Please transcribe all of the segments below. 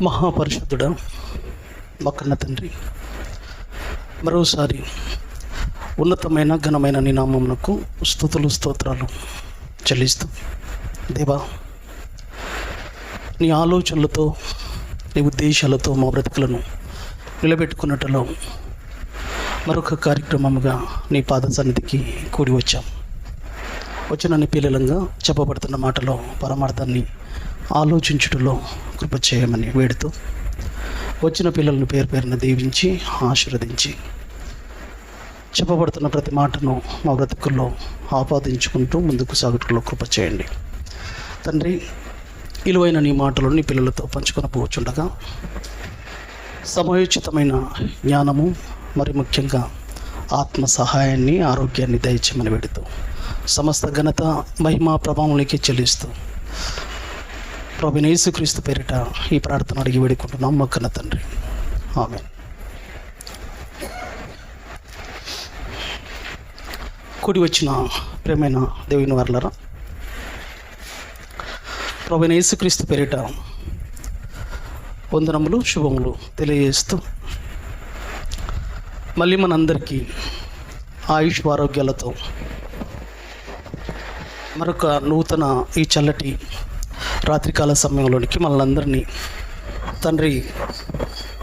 మహాపరిశుద్ధుడా మా కన్న తండ్రి, మరోసారి ఉన్నతమైన ఘనమైన నీ నామమునకు స్తుతులు స్తోత్రాలు చెల్లిస్తూ, దేవా నీ ఆలోచనలతో నీ ఉద్దేశాలతో మా బ్రతుకులను నిలబెట్టుకున్నట్టులో మరొక కార్యక్రమముగా నీ పాద సన్నిధికి కూడి వచ్చాం. వచ్చిన నీ పిల్లలంగా చెప్పబడుతున్న మాటలో పరమార్థాన్ని ఆలోచించుటలో కృప చేయమని వేడుతూ, వచ్చిన పిల్లలను పేరు పేరున దీవించి ఆశీర్వదించి చెప్పబడుతున్న ప్రతి మాటను మా బ్రతుకుల్లో ఆపాదించుకుంటూ ముందుకు సాగుటలో కృప చేయండి. తండ్రి, విలువైన నీ మాటలు నీ పిల్లలతో పంచుకొని పోవచ్చుండగా సమయోచితమైన జ్ఞానము, మరి ముఖ్యంగా ఆత్మ సహాయాన్ని, ఆరోగ్యాన్ని దయచేయమని వేడుతూ, సమస్త ఘనత మహిమా ప్రభావంలోకి చెల్లిస్తూ ప్రభువైన యేసుక్రీస్తు పేరిట ఈ ప్రార్థన అడిగి వేడుకుంటున్నాం మా కన్న తండ్రి, ఆమేన్. కూడి వచ్చిన ప్రియమైన దేవుని వారలారా, ప్రభువైన యేసుక్రీస్తు పేరిట వందనములు, శుభములు తెలియజేస్తూ, మళ్ళీ మనందరికీ ఆయుష్ ఆరోగ్యాలతో మరొక నూతన ఈ చల్లటి రాత్రికాల సమయంలోనికి మనల్ని తండ్రి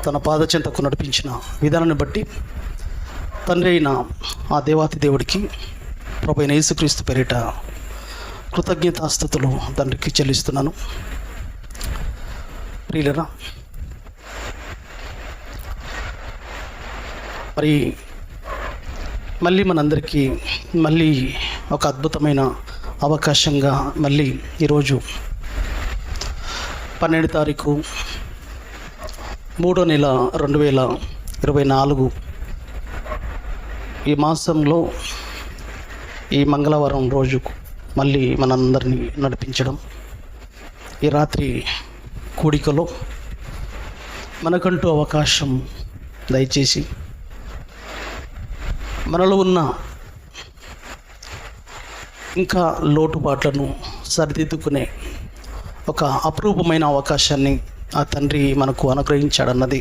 తన పాదచెంతకు నడిపించిన విధానాన్ని బట్టి తండ్రి అయిన ఆ దేవాతి దేవుడికి ప్రభువైన యేసుక్రీస్తు పేరిట కృతజ్ఞతాస్తుతులు తండ్రికి చెల్లిస్తున్నాను. ప్రియులరా, మరి మళ్ళీ మనందరికీ మళ్ళీ ఒక అద్భుతమైన అవకాశంగా మళ్ళీ ఈరోజు 12 తారీఖు 3వ నెల 2024 ఈ మాసంలో ఈ మంగళవారం రోజుకు మళ్ళీ మనందరినీ నడిపించడం, ఈ రాత్రి కూడికలో మనకంటూ అవకాశం దయచేసి మనలో ఉన్న ఇంకా లోటుపాట్లను సరిదిద్దుకునే ఒక అపురూపమైన అవకాశాన్ని ఆ తండ్రి మనకు అనుగ్రహించాడన్నది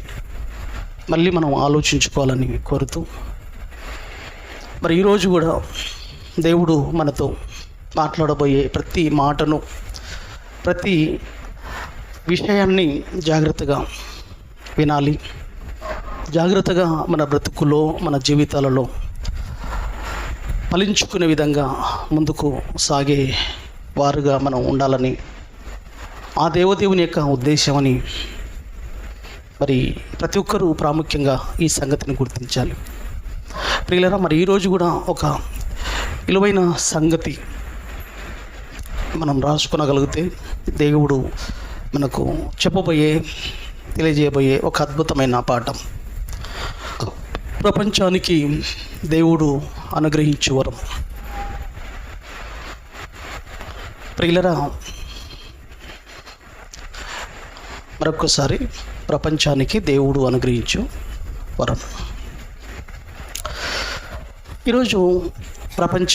మళ్ళీ మనం ఆలోచించుకోవాలని కోరుతూ, మరి ఈరోజు కూడా దేవుడు మనతో మాట్లాడబోయే ప్రతి మాటను, ప్రతి విషయాన్ని జాగ్రత్తగా వినాలి. జాగ్రత్తగా మన బ్రతుకులో, మన జీవితాలలో ఫలించుకునే విధంగా ముందుకు సాగే వారుగా మనం ఉండాలని ఆ దేవదేవుని యొక్క ఉద్దేశమని మరి ప్రతి ఒక్కరూ ప్రాముఖ్యంగా ఈ సంగతిని గుర్తించాలి. ప్రియులరా, మరి ఈరోజు కూడా ఒక విలువైన సంగతి మనం రాసుకొనగలిగితే దేవుడు మనకు తెలియజేయబోయే ఒక అద్భుతమైన పాఠం, ప్రపంచానికి దేవుడు అనుగ్రహించు వరం. ప్రియులరా, మరొకసారి ప్రపంచానికి దేవుడు అనుగ్రహించు వరం. ఈరోజు ప్రపంచ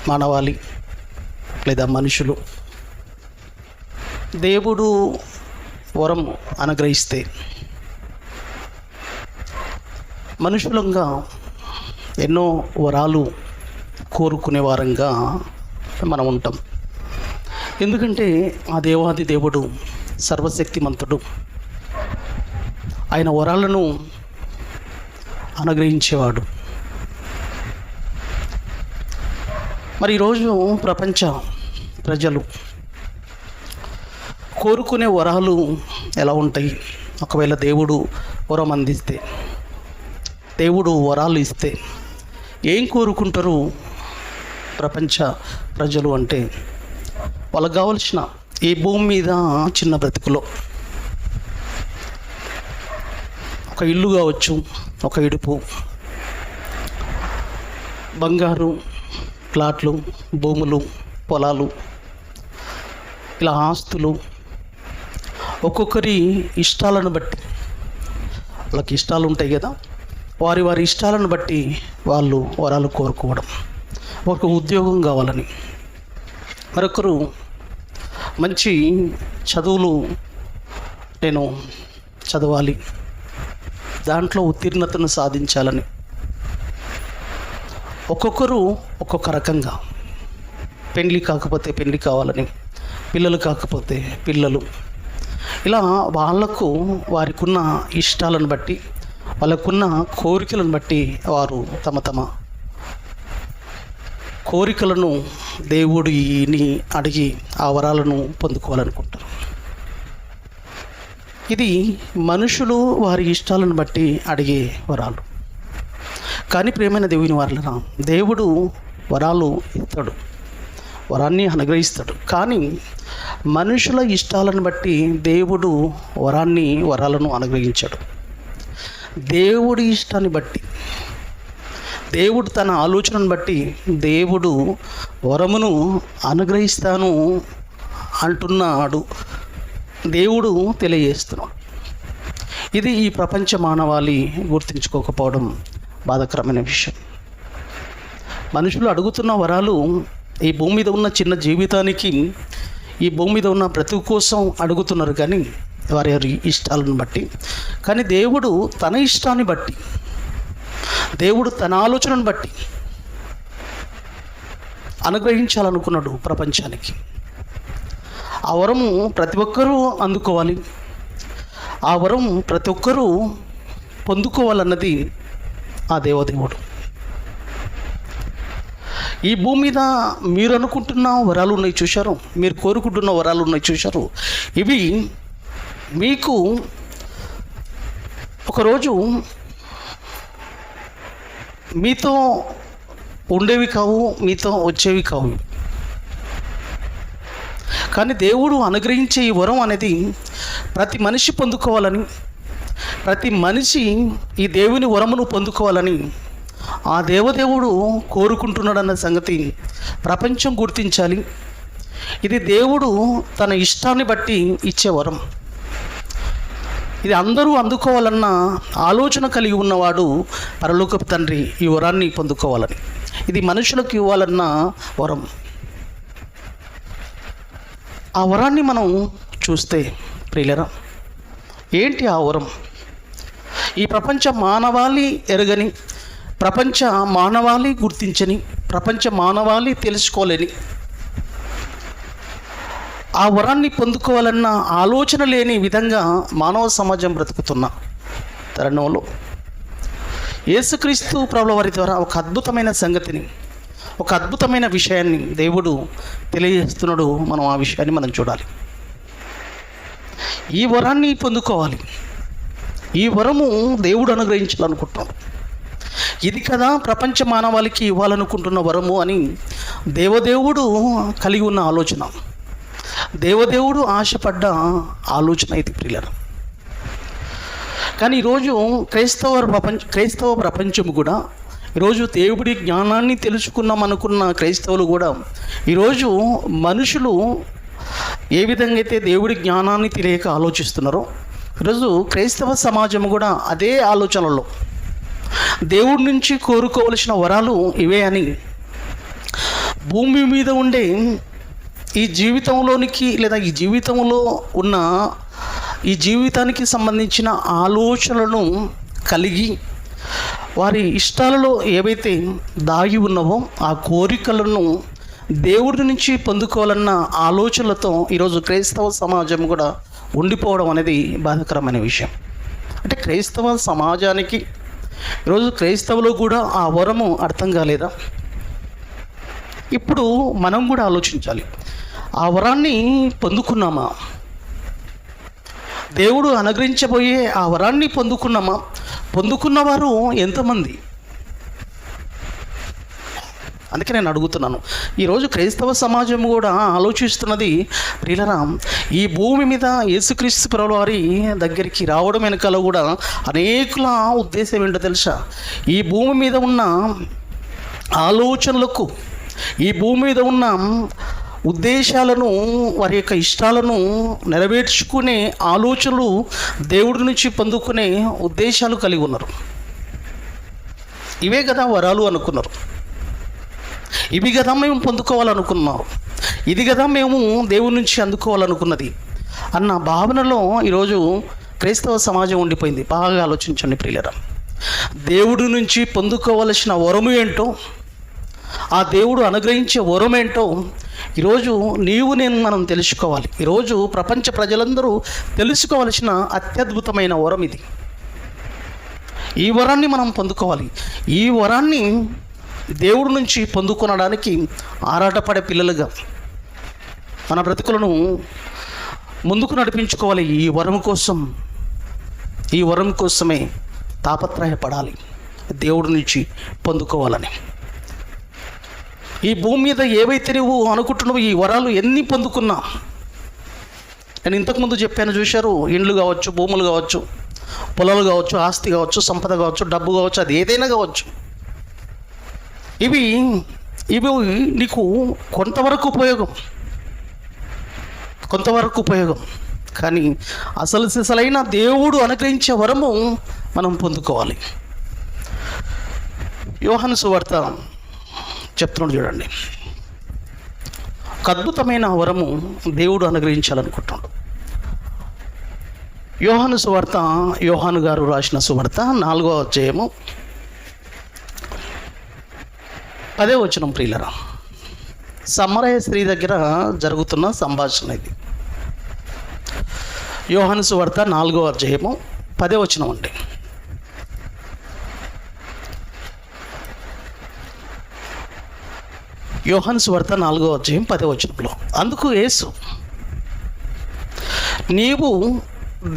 మానవాళి లేదా మనుషులు దేవుడు వరం అనుగ్రహిస్తే మనుషులంగా ఎన్నో వరాలు కోరుకునే వారంగా మనం ఉంటాం. ఎందుకంటే ఆ దేవాది దేవుడు సర్వశక్తిమంతుడు, ఆయన వరాలను అనుగ్రహించేవాడు. మరి ఈరోజు ప్రపంచ ప్రజలు కోరుకునే వరాలు ఎలా ఉంటాయి? ఒకవేళ దేవుడు వరం అందిస్తే, దేవుడు వరాలు ఇస్తే ఏం కోరుకుంటారు ప్రపంచ ప్రజలు అంటే, వాళ్ళకు కావలసిన ఈ భూమి మీద చిన్న బ్రతుకులో ఒక ఇల్లు కావచ్చు, ఒక ఇడుపు, బంగారు, ప్లాట్లు, భూములు, పొలాలు, ఇలా ఆస్తులు, ఒక్కొక్కరి ఇష్టాలను బట్టి, వాళ్ళకి ఇష్టాలు ఉంటాయి కదా, వారి ఇష్టాలను బట్టి వాళ్ళు వరాలు కోరుకోవడం. ఒక ఉద్యోగం కావాలని, మరొకరు మంచి చదువులు నేను చదవాలి, దాంట్లో ఉత్తీర్ణతను సాధించాలని ఒక్కొక్కరు ఒక్కొక్క రకంగా, పెళ్ళి కాకపోతే పెళ్ళి కావాలని, పిల్లలు కాకపోతే పిల్లలు, ఇలా వాళ్లకు వారికున్న ఇష్టాలను బట్టి, వాళ్ళకున్న కోరికలను బట్టి వారు తమ తమ కోరికలను దేవుడిని అడిగి ఆ వరాలను పొందుకోవాలనుకుంటారు. ఇది మనుషులు వారి ఇష్టాలను బట్టి అడిగే వరాలు. కానీ ప్రియమైన దేవుని వారలారా, దేవుడు వరాలు ఇస్తాడు, వరాన్ని అనుగ్రహిస్తాడు. కానీ మనుషుల ఇష్టాలను బట్టి దేవుడు వరాలను అనుగ్రహించాడు. దేవుడి ఇష్టాన్ని బట్టి, దేవుడు తన ఆలోచనను బట్టి దేవుడు వరమును అనుగ్రహిస్తాను అంటున్నాడు, దేవుడు తెలియజేస్తున్నాడు. ఇది ఈ ప్రపంచ మానవాళి గుర్తించుకోకపోవడం బాధాకరమైన విషయం. మనుషులు అడుగుతున్న వరాలు ఈ భూమి మీద ఉన్న చిన్న జీవితానికి, ఈ భూమి మీద ఉన్న బ్రతుకు కోసం అడుగుతున్నారు, కానీ వారి ఇష్టాలను బట్టి. కానీ దేవుడు తన ఇష్టాన్ని బట్టి, దేవుడు తన ఆలోచనను బట్టి అనుగ్రహించాలనుకున్నాడు ప్రపంచానికి. ఆ వరము ప్రతి ఒక్కరూ అందుకోవాలి, ఆ వరం ప్రతి ఒక్కరూ పొందుకోవాలన్నది ఆ దేవదేవుడు. ఈ భూమి మీద మీరు అనుకుంటున్న వరాలు ఉన్నాయి చూశారు, మీరు కోరుకుంటున్న వరాలు ఉన్నాయి చూశారు. ఇవి మీకు ఒకరోజు మీతో ఉండేవి కావు, మీతో వచ్చేవి కావు. కానీ దేవుడు అనుగ్రహించే ఈ వరం అనేది ప్రతి మనిషి పొందుకోవాలని, ప్రతి మనిషి ఈ దేవుని వరమును పొందుకోవాలని ఆ దేవదేవుడు కోరుకుంటున్నాడన్న సంగతి ప్రపంచం గుర్తించాలి. ఇది దేవుడు తన ఇష్టాన్ని బట్టి ఇచ్చే వరం. ఇది అందరూ అందుకోవాలన్న ఆలోచన కలిగి ఉన్నవాడు పరలోకపు తండ్రి ఈ వరాన్ని పొందుకోవాలని. ఇది మనుషులకు ఇవ్వాలన్న వరం. ఆ వరాన్ని మనం చూస్తే ప్రియులరా, ఏంటి ఆ వరం? ఈ ప్రపంచ మానవాళి ఎరగని, ప్రపంచ మానవాళి గుర్తించని, ప్రపంచ మానవాళి తెలుసుకోలేని, ఆ వరాన్ని పొందుకోవాలన్న ఆలోచన లేని విధంగా మానవ సమాజం బ్రతుకుతున్న తరుణంలో యేసుక్రీస్తు ప్రభుల వారి ద్వారా ఒక అద్భుతమైన సంగతిని, ఒక అద్భుతమైన విషయాన్ని దేవుడు తెలియజేస్తున్నాడు. మనం ఆ విషయాన్ని మనం చూడాలి. ఈ వరాన్ని పొందుకోవాలి, ఈ వరము దేవుడు అనుగ్రహించాలనుకుంటున్నాడు. ఇది కదా ప్రపంచ మానవాళికి ఇవ్వాలనుకుంటున్న వరము అని దేవదేవుడు కలిగి ఉన్న ఆలోచన, దేవదేవుడు ఆశపడ్డ ఆలోచన ఇది ప్రియులారా. కానీ ఈరోజు క్రైస్తవ ప్రపంచం కూడా, ఈరోజు దేవుడి జ్ఞానాన్ని తెలుసుకున్నామనుకున్న క్రైస్తవులు కూడా, ఈరోజు మనుషులు ఏ విధంగా అయితే దేవుడి జ్ఞానాన్ని తెలియక ఆలోచిస్తున్నారో, ఈరోజు క్రైస్తవ సమాజం కూడా అదే ఆలోచనలో దేవుడి నుంచి కోరుకోవలసిన వరాలు ఇవే అని భూమి మీద ఉండే ఈ జీవితంలోనికి, లేదా ఈ జీవితంలో ఉన్న ఈ జీవితానికి సంబంధించిన ఆలోచనలను కలిగి వారి ఇష్టాలలో ఏవైతే దాగి ఉన్నావో ఆ కోరికలను దేవుడి నుంచి పొందుకోవాలన్న ఆలోచనలతో ఈరోజు క్రైస్తవ సమాజం కూడా ఉండిపోవడం అనేది బాధాకరమైన విషయం. అంటే క్రైస్తవ సమాజానికి ఈరోజు క్రైస్తవులు కూడా ఆ వరము అర్థం కాలేదా? ఇప్పుడు మనం కూడా ఆలోచించాలి. ఆ వరాన్ని పొందుకున్నామా? దేవుడు అనుగ్రహించబోయే ఆ వరాన్ని పొందుకున్నామా? పొందుకున్నవారు ఎంతమంది? అందుకే నేను అడుగుతున్నాను. ఈరోజు క్రైస్తవ సమాజం కూడా ఆలోచిస్తున్నది, ప్రియులరా, ఈ భూమి మీద యేసుక్రీస్తు ప్రభుల వారి దగ్గరికి రావడం వెనకాల కూడా అనేకుల ఉద్దేశం ఏంటో తెలుసా? ఈ భూమి మీద ఉన్న ఆలోచనలకు, ఈ భూమి మీద ఉన్న ఉద్దేశాలను, వారి యొక్క ఇష్టాలను నెరవేర్చుకునే ఆలోచనలు, దేవుడి నుంచి పొందుకునే ఉద్దేశాలు కలిగి ఉన్నారు. ఇవే కదా వరాలు అనుకున్నారు, ఇవి కదా మేము పొందుకోవాలనుకున్నాం, ఇది కదా మేము దేవుడి నుంచి అందుకోవాలనుకున్నది. అన్న భావనలో ఈరోజు క్రైస్తవ సమాజం ఉండిపోయింది. బాగా ఆలోచించండి ప్రియులరా. దేవుడి నుంచి పొందుకోవలసిన వరము ఏంటో, ఆ దేవుడు అనుగ్రహించే వరం ఏంటో ఈరోజు నేను మనం తెలుసుకోవాలి. ఈరోజు ప్రపంచ ప్రజలందరూ తెలుసుకోవలసిన అత్యద్భుతమైన వరం ఇది. ఈ వరాన్ని మనం పొందుకోవాలి. ఈ వరాన్ని దేవుడి నుంచి పొందుకొనడానికి ఆరాటపడే పిల్లలుగా మన బ్రతుకులను ముందుకు నడిపించుకోవాలి. ఈ వరం కోసమే తాపత్రయపడాలి, దేవుడి నుంచి పొందుకోవాలని. ఈ భూమి మీద ఏవైతే నువ్వు అనుకుంటున్నావు, ఈ వరాలు ఎన్ని పొందుకున్నా, నేను ఇంతకుముందు చెప్పాను చూశారు, ఇండ్లు కావచ్చు, భూములు కావచ్చు, పొలాలు కావచ్చు, ఆస్తి కావచ్చు, సంపద కావచ్చు, డబ్బు కావచ్చు, అది ఏదైనా కావచ్చు, ఇవి నీకు కొంతవరకు ఉపయోగం. కానీ అసలు సిసలైన దేవుడు అనుగ్రహించే వరము మనం పొందుకోవాలి. యోహాను సువార్త చెప్తున్నాడు చూడండి, ఒక అద్భుతమైన వరము దేవుడు అనుగ్రహించాలనుకుంటున్నాడు. యోహాను సువార్త, యోహాను గారు రాసిన సువార్త 4వ అధ్యాయము 10వ వచనం. ప్రియులరా, సమరయ స్త్రీ దగ్గర జరుగుతున్న సంభాషణ ఇది. యోహాను సువార్త 4వ అధ్యాయము 10వ వచనం అండి. యోహాను సువార్త 4వ అధ్యాయం 10వ వచనంలో, అందుకు యేసు, నీవు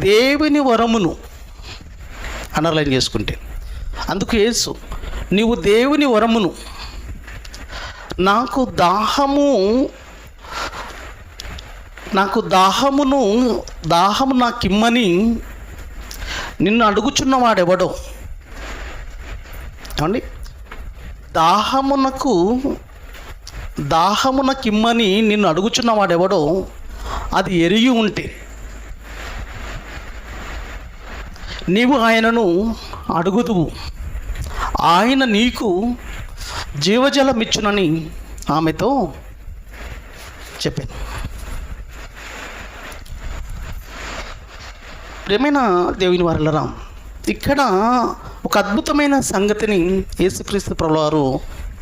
దేవుని వరమును, అండర్లైన్ చేసుకుంటే, అందుకు యేసు, నీవు దేవుని వరమును, నాకు దాహము నాకిమ్మని నిన్ను అడుగుచున్నవాడెవడో. ఏమండి, దాహమునకిమ్మని నిన్ను అడుగుచున్నవాడెవడో అది ఎరిగి ఉంటే నీవు ఆయనను అడుగుదువు, ఆయన నీకు జీవజలమిచ్చునని ఆమెతో చెప్పాను. ప్రియమైన దేవుని వారలారా, ఇక్కడ ఒక అద్భుతమైన సంగతిని యేసుక్రీస్తు ప్రభువారు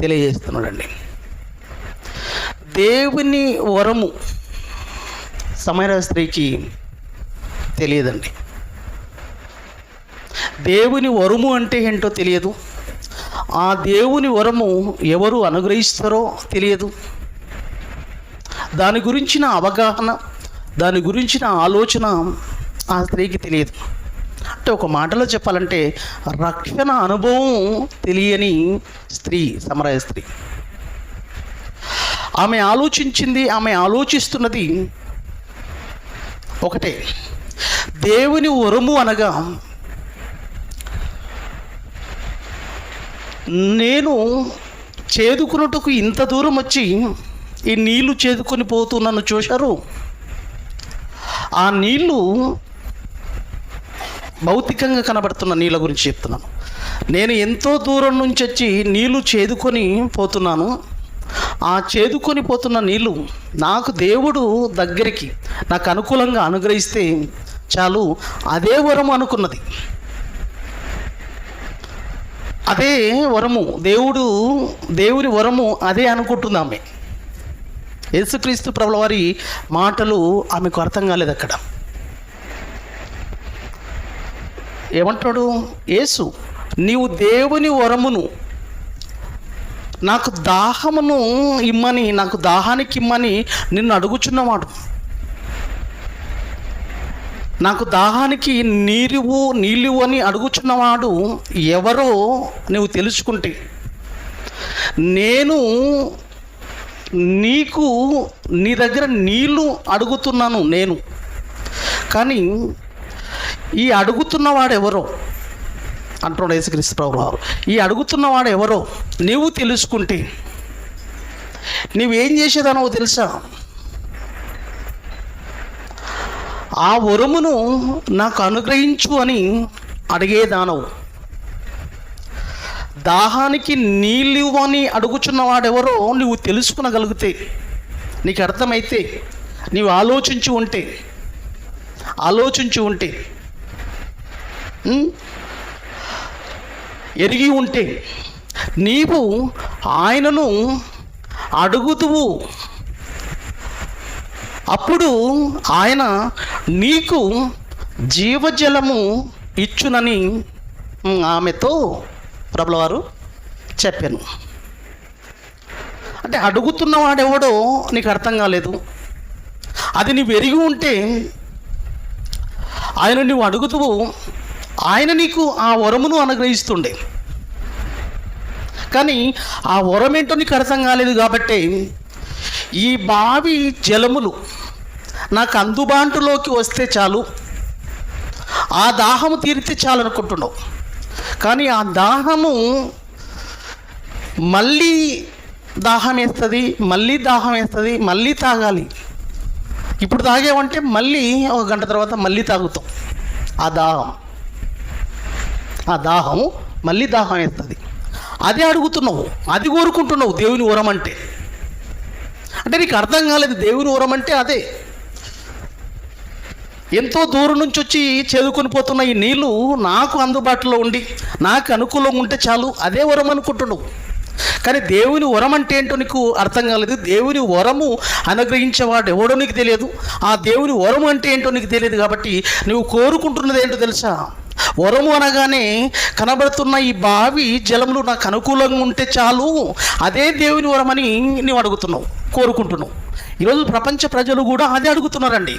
తెలియజేస్తున్నాడండి. దేవుని వరము సమరయ స్త్రీకి తెలియదండి. దేవుని వరము అంటే ఏంటో తెలియదు. ఆ దేవుని వరము ఎవరు అనుగ్రహిస్తారో తెలియదు. దాని గురించిన అవగాహన, దాని గురించిన ఆలోచన ఆ స్త్రీకి తెలియదు. అంటే ఒక మాటలో చెప్పాలంటే రక్షణ అనుభవం తెలియని స్త్రీ సమరయ స్త్రీ. ఆమె ఆలోచిస్తున్నది ఒకటే, దేవుని వరము అనగా నేను చేదుకున్నట్టుకు ఇంత దూరం వచ్చి ఈ నీళ్లు చేదుకొని పోతున్నాను చూశారు. ఆ నీళ్లు భౌతికంగా కనబడుతున్న నీళ్ళ గురించి చెప్తున్నాను. నేను ఎంతో దూరం నుంచి వచ్చి నీళ్లు చేదుకొని పోతున్నాను. ఆ చేదుకొని పోతున్న నీళ్లు నాకు దేవుడు దగ్గరికి నాకు అనుకూలంగా అనుగ్రహిస్తే చాలు, అదే వరము అనుకున్నది. అదే వరము, దేవుని వరము అదే అనుకుంటుంది ఆమె. యేసుక్రీస్తు ప్రభుల వారి మాటలు ఆమెకు అర్థం కాలేదు. అక్కడ ఏమంటాడు యేసు, నీవు దేవుని వరమును నాకు దాహమును ఇమ్మని, నాకు దాహానికి ఇమ్మని నిన్ను అడుగుచున్నవాడు. నాకు దాహానికి నీళ్ళు అని అడుగుచున్నవాడు ఎవరో నువ్వు తెలుసుకుంటే, నేను నీ దగ్గర నీళ్ళు అడుగుతున్నాను నేను, కానీ ఈ అడుగుతున్నవాడు ఎవరో అంటున్నాడు యేసుక్రీస్తు ప్రభువారు. ఈ అడుగుతున్నవాడు ఎవరో నీవు తెలుసుకుంటే నీవేం చేసేదానో తెలుసా? ఆ వరమును నాకు అనుగ్రహించు అని అడిగేదానవు. దాహానికి నీళ్ళు అని అడుగుచున్నవాడెవరో నువ్వు తెలుసుకునగలిగితే, నీకు అర్థమైతే, నీవు ఆలోచించి ఉంటే, ఆలోచించి ఉంటే, ఎరిగి ఉంటే నీవు ఆయనను అడుగుదువు, అప్పుడు ఆయన నీకు జీవజలము ఇచ్చునని ఆమెతో ప్రభులవారు చెప్పాను. అంటే అడుగుతున్నవాడెవడో నీకు అర్థం కాలేదు. అది నీవు ఎరిగి ఉంటే ఆయన నువ్వు అడుగుతూ ఆయన నీకు ఆ వరమును అనుగ్రహిస్తుండే. కానీ ఆ వరం ఏంటో నీకు అర్థం కాలేదు కాబట్టి ఈ బావి జలములు నాకు అందుబాటులోకి వస్తే చాలు, ఆ దాహము తీరితే చాలు అనుకుంటున్నావు. కానీ ఆ దాహము మళ్ళీ దాహం వేస్తుంది, మళ్ళీ తాగాలి. ఇప్పుడు తాగేవంటే మళ్ళీ ఒక గంట తర్వాత మళ్ళీ తాగుతాం. ఆ దాహం మళ్ళీ దాహం వేస్తుంది. అదే అడుగుతున్నావు, అది కోరుకుంటున్నావు. దేవుని వరం అంటే నీకు అర్థం కాలేదు. దేవుని వరం అంటే అదే. ఎంతో దూరం నుంచి వచ్చి చేదుకొని పోతున్న ఈ నీళ్ళు నాకు అందుబాటులో ఉండి నాకు అనుకూలంగా ఉంటే చాలు, అదే వరం అనుకుంటున్నావు. కానీ దేవుని వరం అంటే ఏంటో నీకు అర్థం కాలేదు. దేవుని వరము అనుగ్రహించేవాడు ఎవడో నీకు తెలియదు. ఆ దేవుని వరం అంటే ఏంటో నీకు తెలియదు. కాబట్టి నువ్వు కోరుకుంటున్నది ఏంటో తెలుసా? వరము అనగానే కనబడుతున్న ఈ బావి జలములు నాకు అనుకూలంగా ఉంటే చాలు, అదే దేవుని వరం అని నువ్వు అడుగుతున్నావు, కోరుకుంటున్నావు. ఈరోజు ప్రపంచ ప్రజలు కూడా అదే అడుగుతున్నారండి.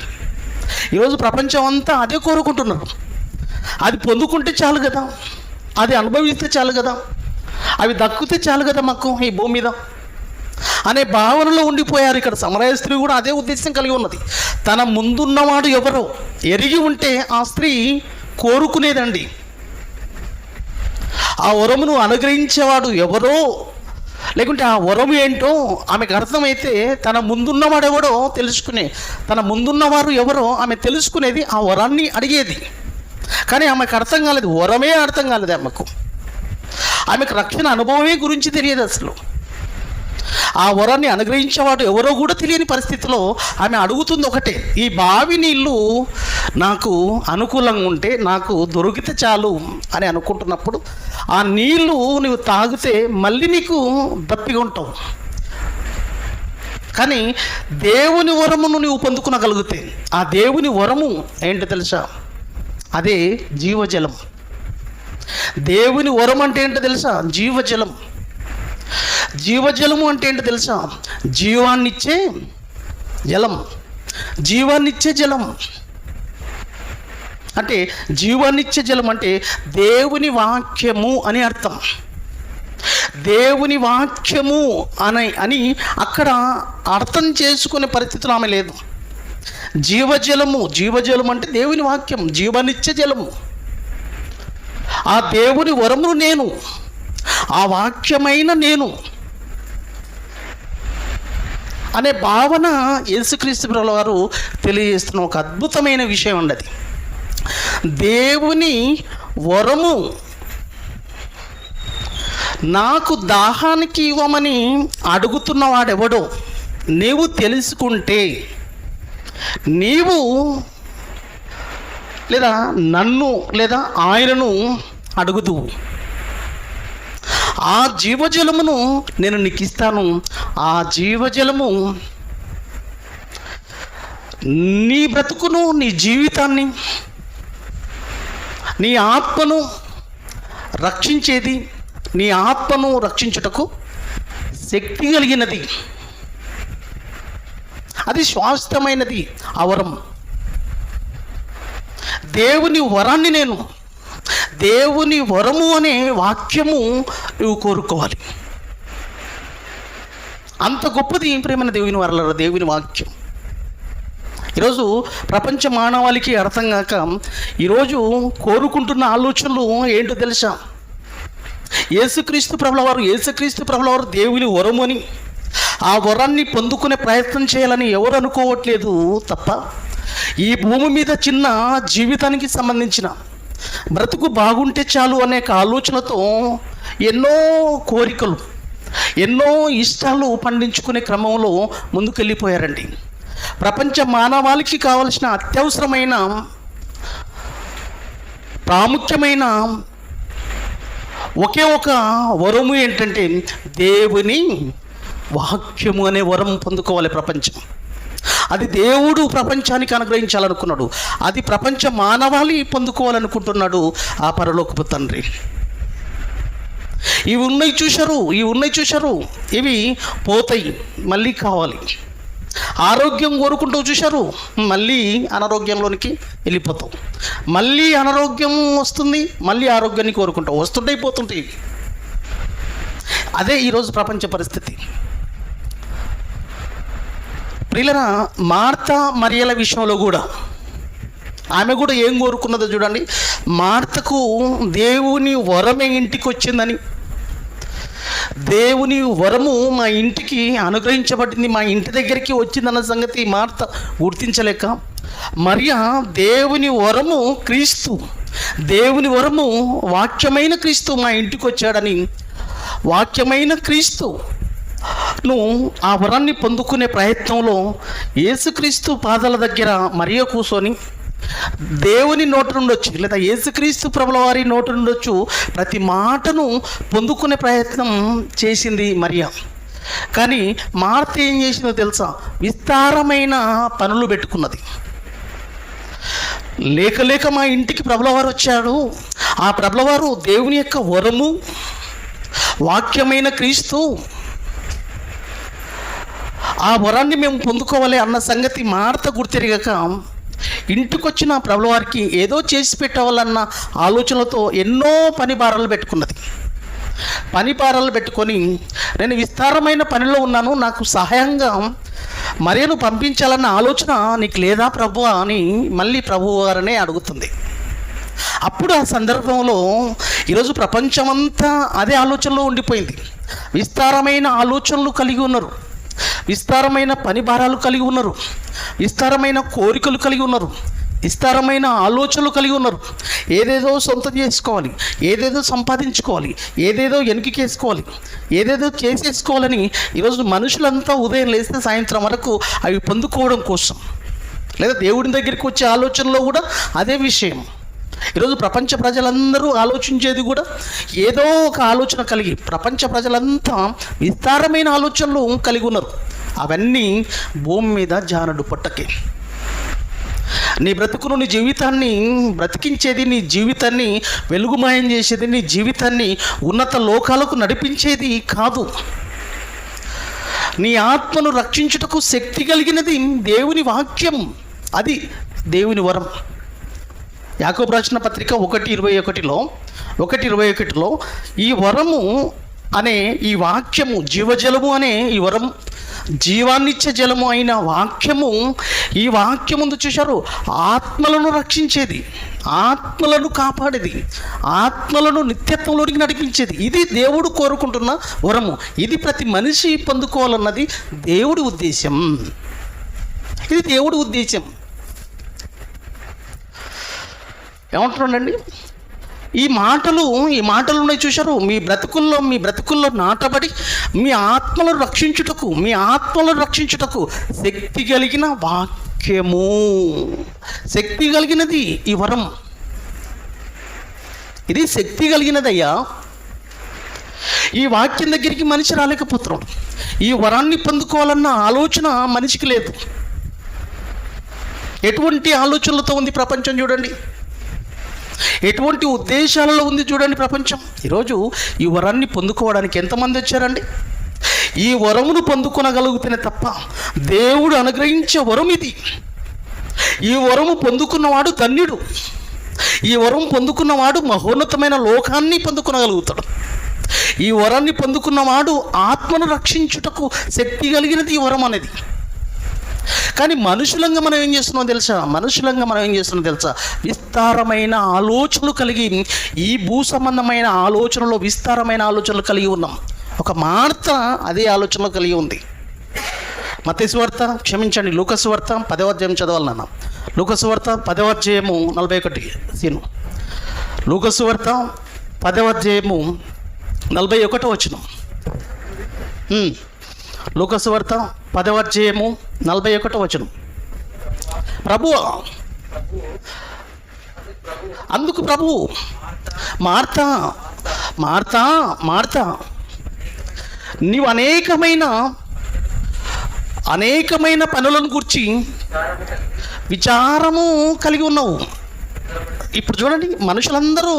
ఈరోజు ప్రపంచం అంతా అదే కోరుకుంటున్నారు. అది పొందుకుంటే చాలు కదా, అది అనుభవిస్తే చాలు కదా, అవి దక్కితే చాలు కదా మాకు ఈ భూమి మీద అనే భావనలో ఉండిపోయారు. ఇక్కడ సమరయ స్త్రీ కూడా అదే ఉద్దేశం కలిగి ఉన్నది. తన ముందున్నవాడు ఎవరో ఎరిగి ఉంటే ఆ స్త్రీ కోరుకునేదండి. ఆ వరమును అనుగ్రహించేవాడు ఎవరో, లేకుంటే ఆ వరము ఏంటో ఆమెకు అర్థమైతే తన ముందున్నవాడు ఎవడో తన ముందున్నవారు ఎవరో ఆమె తెలుసుకునేది, ఆ వరాన్ని అడిగేది. కానీ ఆమెకు అర్థం కాలేదు, వరమే అర్థం కాలేదు ఆమెకు రక్షణ అనుభవమే గురించి తెలియదు అసలు. ఆ వరాన్ని అనుగ్రహించేవాడు ఎవరో కూడా తెలియని పరిస్థితిలో ఆమె అడుగుతుంది ఒకటే, ఈ బావి నీళ్ళు నాకు అనుకూలంగా ఉంటే, నాకు దొరికితే చాలు అని అనుకుంటున్నప్పుడు ఆ నీళ్ళు నువ్వు తాగితే మళ్ళీ నీకు దప్పిగా ఉంటావు. కానీ దేవుని వరమును నువ్వు పొందుకునగలిగితే, ఆ దేవుని వరము ఏంటో తెలుసా? అదే జీవజలం. దేవుని వరం అంటే ఏంటో తెలుసా? జీవజలం. జీవజలము అంటే ఏంటో తెలుసా? జీవాన్నిచ్చే జలం. జీవాన్నిచ్చే జలం అంటే జీవాన్నిచ్చే జలం అంటే దేవుని వాక్యము అని అర్థం. దేవుని వాక్యము అని అక్కడ అర్థం చేసుకునే పరిస్థితులు ఆమె లేదు. జీవజలం అంటే దేవుని వాక్యం, జీవాన్నిచ్చే జలము. ఆ దేవుని వరమును నేను, ఆ వాక్యమైన నేను అనే భావన యేసుక్రీస్తు ప్రభుల వారు తెలియజేస్తున్న ఒక అద్భుతమైన విషయం ఉండదు. దేవుని వరము నాకు దాహానికి ఇవ్వమని అడుగుతున్నవాడెవడో నీవు తెలుసుకుంటే, నీవు లేదా నన్ను లేదా ఆయనను అడుగుదువు, ఆ జీవజలమును నేను నీకు ఇస్తాను. ఆ జీవజలము నీ బ్రతుకును, నీ జీవితాన్ని, నీ ఆత్మను రక్షించేది, నీ ఆత్మను రక్షించుటకు శక్తి కలిగినది, అది శాశ్వతమైనది. ఆ వరం దేవుని వరాన్ని నేను, దేవుని వరము అనే వాక్యము నువ్వు కోరుకోవాలి. అంత గొప్పది ప్రేమైన దేవుని వరల దేవుని వాక్యం. ఈరోజు ప్రపంచ మానవాళికి అర్థం కాక ఈరోజు కోరుకుంటున్న ఆలోచనలు ఏంటో తెలుసా? యేసుక్రీస్తు ప్రభుల వారు దేవుని వరము అని, ఆ వరాన్ని పొందుకునే ప్రయత్నం చేయాలని ఎవరు అనుకోవట్లేదు తప్ప, ఈ భూమి మీద చిన్న జీవితానికి సంబంధించిన బ్రతుకు బాగుంటే చాలు అనే ఆలోచనతో ఎన్నో కోరికలు, ఎన్నో ఇష్టాలు పండించుకునే క్రమంలో ముందుకెళ్ళిపోయారండి. ప్రపంచ మానవాళికి కావలసిన అత్యవసరమైన ప్రాముఖ్యమైన ఒకే ఒక వరము ఏంటంటే దేవుని వాక్యము అనే వరం పొందుకోవాలి ప్రపంచం. అది దేవుడు ప్రపంచానికి అనుగ్రహించాలనుకున్నాడు. అది ప్రపంచ మానవాళి పొందుకోవాలనుకుంటున్నాడు ఆ పరలోకపు తండ్రి. ఇవి ఉన్నాయి చూశారు, ఇవి పోతాయి, మళ్ళీ కావాలి. ఆరోగ్యం కోరుకుంటూ చూశారు, మళ్ళీ అనారోగ్యంలోనికి వెళ్ళిపోతాం. మళ్ళీ అనారోగ్యం వస్తుంది, మళ్ళీ ఆరోగ్యాన్ని కోరుకుంటాం. వస్తుంటాయి, పోతుంటాయి. అదే ఈరోజు ప్రపంచ పరిస్థితి. ప్రియులరా, మార్తా మరియల విషయంలో కూడా ఆమె కూడా ఏం కోరుకున్నదో చూడండి. మార్తకు దేవుని వరమే ఇంటికి వచ్చిందని, దేవుని వరము మా ఇంటికి అనుగ్రహించబడింది, మా ఇంటి దగ్గరికి వచ్చిందన్న సంగతి మార్త గుర్తించలేక, మరియా దేవుని వరము క్రీస్తు, దేవుని వరము వాక్యమైన క్రీస్తు మా ఇంటికి వచ్చాడని, వాక్యమైన క్రీస్తు ఆ వరాన్ని పొందుకునే ప్రయత్నంలో యేసుక్రీస్తు పాదాల దగ్గర మరియ కూర్చొని దేవుని నోటి నుండి వచ్చి లేదా యేసుక్రీస్తు ప్రభుల వారి నోటి నుండి వచ్చు ప్రతి మాటను పొందుకునే ప్రయత్నం చేసింది మరియ. కానీ మార్త ఏం చేసిందో తెలుసా? విస్తారమైన పనులు పెట్టుకున్నది. లేక మా ఇంటికి ప్రభులవారు వచ్చాడు, ఆ ప్రభులవారు దేవుని యొక్క వరము వాక్యమైన క్రీస్తు, ఆ వరాన్ని మేము పొందుకోవాలి అన్న సంగతి మార్త గుర్తిరగక ఇంటికొచ్చిన ప్రభులవారికి ఏదో చేసి పెట్టవాలన్న ఆలోచనలతో ఎన్నో పని భారాలు పెట్టుకొని నేను విస్తారమైన పనిలో ఉన్నాను, నాకు సహాయంగా మరియను పంపించాలన్న ఆలోచన నీకు లేదా ప్రభు అని మళ్ళీ ప్రభువు వారనే అడుగుతుంది. అప్పుడు ఆ సందర్భంలో ఈరోజు ప్రపంచమంతా అదే ఆలోచనలో ఉండిపోయింది. విస్తారమైన ఆలోచనలు కలిగి ఉన్నారు, విస్తారమైన పని భారాలు కలిగి ఉన్నారు, విస్తారమైన కోరికలు కలిగి ఉన్నారు, విస్తారమైన ఆలోచనలు కలిగి ఉన్నారు. ఏదేదో సొంతం చేసుకోవాలి, ఏదేదో సంపాదించుకోవాలి, ఏదేదో వెనక్కికేసుకోవాలి, ఏదేదో చేసేసుకోవాలని ఈరోజు మనుషులంతా ఉదయం లేస్తే సాయంత్రం వరకు అవి పొందుకోవడం కోసం, లేదా దేవుడి దగ్గరికి వచ్చే ఆలోచనలో కూడా అదే విషయం. ఈరోజు ప్రపంచ ప్రజలందరూ ఆలోచించేది కూడా ఏదో ఒక ఆలోచన కలిగి, ప్రపంచ ప్రజలంతా విస్తారమైన ఆలోచనలు కలిగి ఉన్నారు. అవన్నీ భూమి మీద జానడు పొట్టకే. నీ బ్రతుకును, నీ జీవితాన్ని బ్రతికించేది, నీ జీవితాన్ని వెలుగుమయం చేసేది, నీ జీవితాన్ని ఉన్నత లోకాలకు నడిపించేది కాదు. నీ ఆత్మను రక్షించుటకు శక్తి కలిగినది దేవుని వాక్యం, అది దేవుని వరం. యాకోబు రాసిన పత్రిక 1:21లో ఈ వరము అనే ఈ వాక్యము, జీవజలము అనే ఈ వరం, జీవాన్నిచ్చే జలము అయిన వాక్యము, ఈ వాక్యం ముందు చూశారు ఆత్మలను రక్షించేది, ఆత్మలను కాపాడేది, ఆత్మలను నిత్యత్వంలోనికి నడిపించేది. ఇది దేవుడు కోరుకుంటున్న వరము. ఇది ప్రతి మనిషి పొందుకోవాలన్నది దేవుడి ఉద్దేశం. ఇది దేవుడి ఉద్దేశం. ఏమంటున్నాడండి? ఈ మాటలు ఉన్నాయి చూశారు, మీ బ్రతుకుల్లో నాటబడి మీ ఆత్మలను రక్షించుటకు శక్తి కలిగిన వాక్యము, శక్తి కలిగినది ఈ వరం. ఇది శక్తి కలిగినదయ్యా. ఈ వాక్యం దగ్గరికి మనిషి రాలేకపోతున్నాడు. ఈ వరాన్ని పొందుకోవాలన్న ఆలోచన మనిషికి లేదు. ఎటువంటి ఆలోచనలతో ఉంది ప్రపంచం చూడండి, ఎటువంటి ఉద్దేశాలలో ఉంది చూడండి ప్రపంచం. ఈరోజు ఈ వరాన్ని పొందుకోవడానికి ఎంతమంది వచ్చారండి? ఈ వరమును పొందుకొనగలుగుతేనే తప్ప, దేవుడు అనుగ్రహించే వరం ఇది. ఈ వరము పొందుకున్నవాడు ధన్యుడు. ఈ వరం పొందుకున్నవాడు మహోన్నతమైన లోకాన్ని పొందుకొనగలుగుతాడు. ఈ వరాన్ని పొందుకున్నవాడు ఆత్మను రక్షించుటకు శక్తి కలిగినది ఈ వరం అనేది. కానీ మనుషులంగా మనం ఏం చేస్తున్నాం తెలుసా? విస్తారమైన ఆలోచనలు కలిగి, ఈ భూ సంబంధమైన ఆలోచనలో విస్తారమైన ఆలోచనలు కలిగి ఉన్నాం. ఒక మార్త అదే ఆలోచనలు కలిగి ఉంది. మత్తయి సువార్త, క్షమించండి, లూకా సువార్త 10వ అధ్యాయం చదవాలి నాన్న. లూకా సువార్త 10వ అధ్యాయము 41 సీను. లూకా సువార్త 10వ అధ్యాయము 41 వచనం. లూకాసు వార్త 10వ అధ్యాయము 41వ వచనం. ప్రభువా, అందుకు ప్రభువు, మార్తా మార్తా మార్తా, నీవు అనేకమైన పనులను గురించి విచారము కలిగి ఉన్నావు. ఇప్పుడు చూడండి, మనుషులందరూ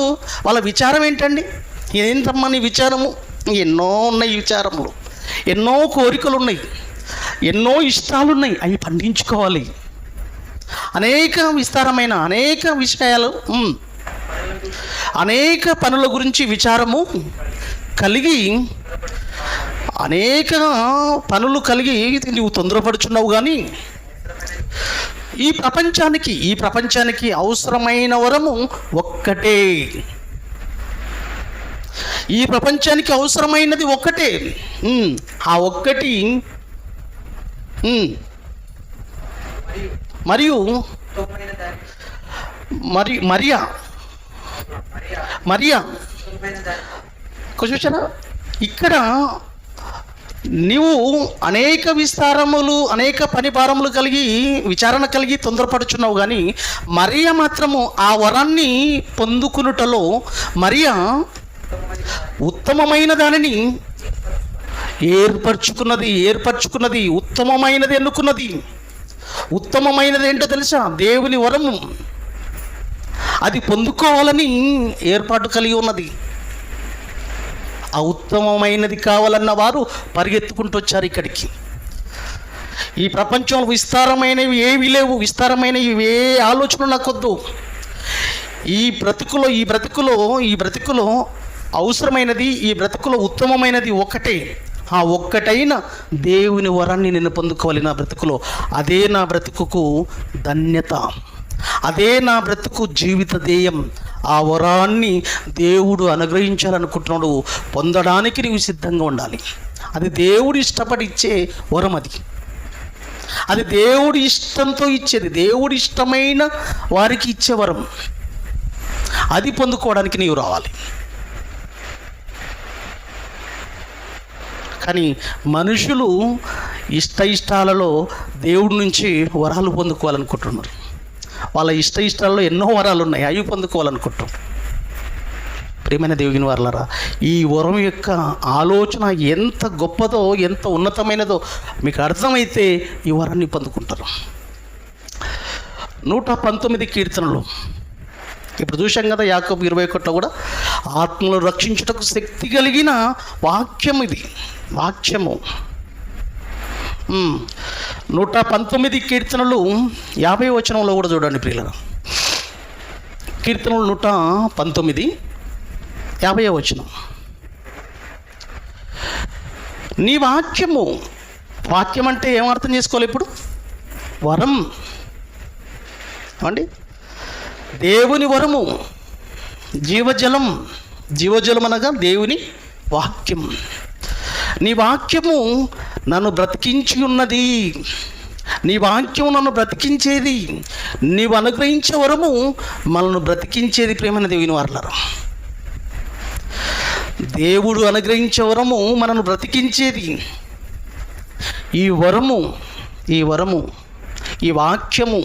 వాళ్ళ విచారం ఏంటండి? ఏంటమ్మా నీ విచారము? ఎన్నో ఉన్నాయి విచారములు, ఎన్నో కోరికలు ఉన్నాయి, ఎన్నో ఇష్టాలు ఉన్నాయి, అవి పండించుకోవాలి. అనేక విషయాలు, అనేక పనుల గురించి విచారము కలిగి, అనేక పనులు కలిగి నువ్వు తొందరపడుచున్నావు. కానీ ఈ ప్రపంచానికి అవసరమైన వరము ఒక్కటే. ఈ ప్రపంచానికి అవసరమైనది ఒక్కటే. ఆ ఒక్కటి మరియా కొంచెం ఇక్కడ నీవు అనేక పనిభారములు కలిగి, విచారణ కలిగి తొందరపడుచున్నావు. కానీ మరియా మాత్రము ఆ వరాన్ని పొందుకునుటలో మరియా ఉత్తమమైన దానిని ఏర్పరచుకున్నది, ఉత్తమమైనది ఎన్నుకున్నది. ఉత్తమమైనది ఏంటో తెలుసా? దేవుని వరము. అది పొందుకోవాలని ఏర్పాటు కలిగి ఉన్నది. ఆ ఉత్తమమైనది కావాలన్న వారు పరిగెత్తుకుంటూ వచ్చారు ఇక్కడికి. ఈ ప్రపంచంలో విస్తారమైనవి ఏవి లేవు, విస్తారమైనవి ఏ ఆలోచన నాకొద్దు. ఈ బ్రతుకులో అవసరమైనది, ఈ బ్రతుకులో ఉత్తమమైనది ఒకటే. ఆ ఒక్కటైన దేవుని వరాన్ని నేను పొందుకోవాలి నా బ్రతుకులో. అదే నా బ్రతుకుకు ధన్యత, అదే నా బ్రతుకు జీవిత ధ్యేయం. ఆ వరాన్ని దేవుడు అనుగ్రహించాలనుకుంటున్నాడు. పొందడానికి నీవు సిద్ధంగా ఉండాలి. అది దేవుడు ఇష్టపడి ఇచ్చే వరం. అది దేవుడి ఇష్టంతో ఇచ్చేది, దేవుడి ఇష్టమైన వారికి ఇచ్చే వరం. అది పొందుకోవడానికి నీవు రావాలి. కానీ మనుషులు ఇష్టాలలో దేవుడి నుంచి వరాలు పొందుకోవాలనుకుంటున్నారు. వాళ్ళ ఇష్టాలలో ఎన్నో వరాలు ఉన్నాయి, అవి పొందుకోవాలనుకుంటాం. ప్రియమైన దేవుని వారలారా, ఈ వరం యొక్క ఆలోచన ఎంత గొప్పదో, ఎంత ఉన్నతమైనదో మీకు అర్థమైతే ఈ వరాన్ని పొందుకుంటారు. 119 కీర్తనలు ఇప్పుడు చూసాం కదా. యాకోబు 21 కూడా ఆత్మను రక్షించుటకు శక్తి కలిగిన వాక్యం ఇది. వాక్యము 119 కీర్తనలు 50వ వచనంలో కూడా చూడండి ప్రియులారా. కీర్తనలు 119 50వ వచనం. నీ వాక్యం అంటే ఏమర్థం చేసుకోవాలి ఇప్పుడు? వరం అండి, దేవుని వరము, జీవజలం అనగా దేవుని వాక్యం. నీ వాక్యము నన్ను బ్రతికించి ఉన్నది, నీ వాక్యం నన్ను బ్రతికించేది. నీవు అనుగ్రహించే వరము మనల్ని బ్రతికించేది. ప్రేమైన దేవుని వారలారా, దేవుడు అనుగ్రహించే వరము మనల్ని బ్రతికించేది. ఈ వరము, ఈ వాక్యము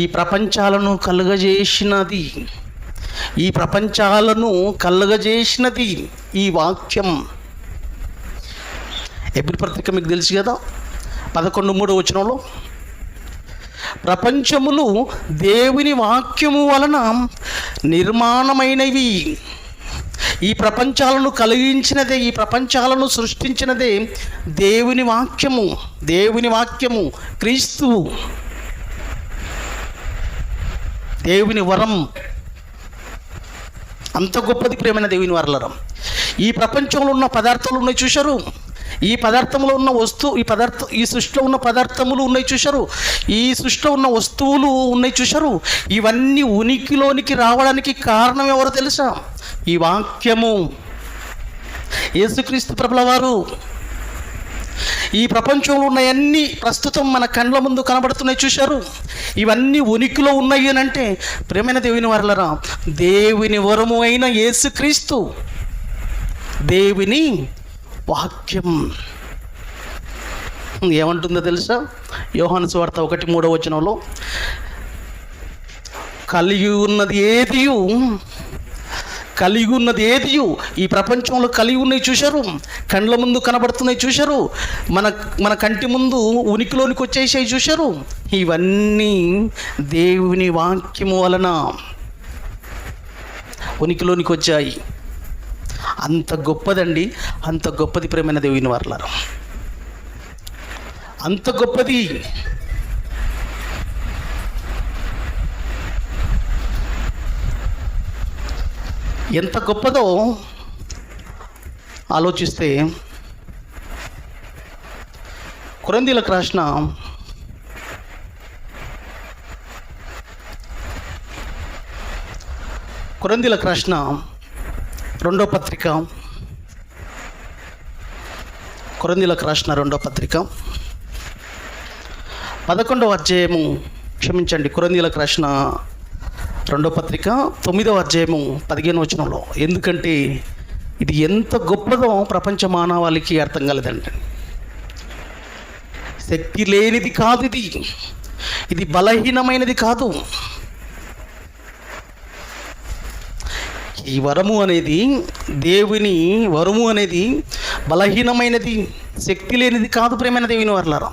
ఈ ప్రపంచాలను కలుగజేసినది. ఈ వాక్యం. ఎబ్రీ పత్రిక మీకు తెలుసు కదా, 11:3 వచనంలో, ప్రపంచములు దేవుని వాక్యము వలన నిర్మాణమైనవి. ఈ ప్రపంచాలను కలిగించినదే, ఈ ప్రపంచాలను సృష్టించినదే దేవుని వాక్యము క్రీస్తువు. దేవుని వరం అంత గొప్పది. ప్రేమైన దేవుని వారలారా, ఈ ప్రపంచంలో ఉన్న పదార్థాలు ఉన్నాయి చూశారు. ఈ పదార్థంలో ఉన్న ఈ సృష్టిలో ఉన్న పదార్థములు ఉన్నాయి చూశారు. ఈ సృష్టిలో ఉన్న వస్తువులు ఉన్నాయి చూశారు. ఇవన్నీ ఉనికిలోనికి రావడానికి కారణం ఎవరో తెలుసా? ఈ వాక్యము, యేసుక్రీస్తు ప్రభుల వారు. ఈ ప్రపంచంలో ఉన్నవన్నీ ప్రస్తుతం మన కండ్ల ముందు కనబడుతున్నాయి చూశారు. ఇవన్నీ ఉనికిలో ఉన్నాయి అని అంటే, ప్రేమైన దేవుని వారలారా, దేవుని వరము అయిన యేసుక్రీస్తు దేవుని వాక్యం ఏమంటుందో తెలుసా? యోహాను సువార్త 1:3 కలిగి ఉన్నది ఏదియు ఈ ప్రపంచంలో కలిగి ఉన్నాయి చూశారు, కండ్ల ముందు కనబడుతున్నాయి చూశారు, మన కంటి ముందు ఉనికిలోనికి వచ్చేసాయి చూశారు, ఇవన్నీ దేవుని వాక్యము వలన ఉనికిలోనికి వచ్చాయి. అంత గొప్పదండి, అంత గొప్పది ప్రేమైన దేవుని వారలారా, అంత గొప్పది. ఎంత గొప్పదో ఆలోచిస్తే కొరింథీయులకు రాసిన 2వ పత్రిక, కొరింథీయులకు రాసిన 2వ పత్రిక 11వ అధ్యాయము, కొరింథీయులకు రాసిన 2వ పత్రిక 9వ అధ్యాయము 15 ఎందుకంటే ఇది ఎంత గొప్పదో ప్రపంచ మానవాళికి అర్థం కాలేదండి. శక్తి లేనిది కాదు ఇది బలహీనమైనది కాదు. ఈ వరము అనేది, దేవుని వరము అనేది బలహీనమైనది, శక్తి లేనిది కాదు ప్రేమైన దేవుని వారలారా.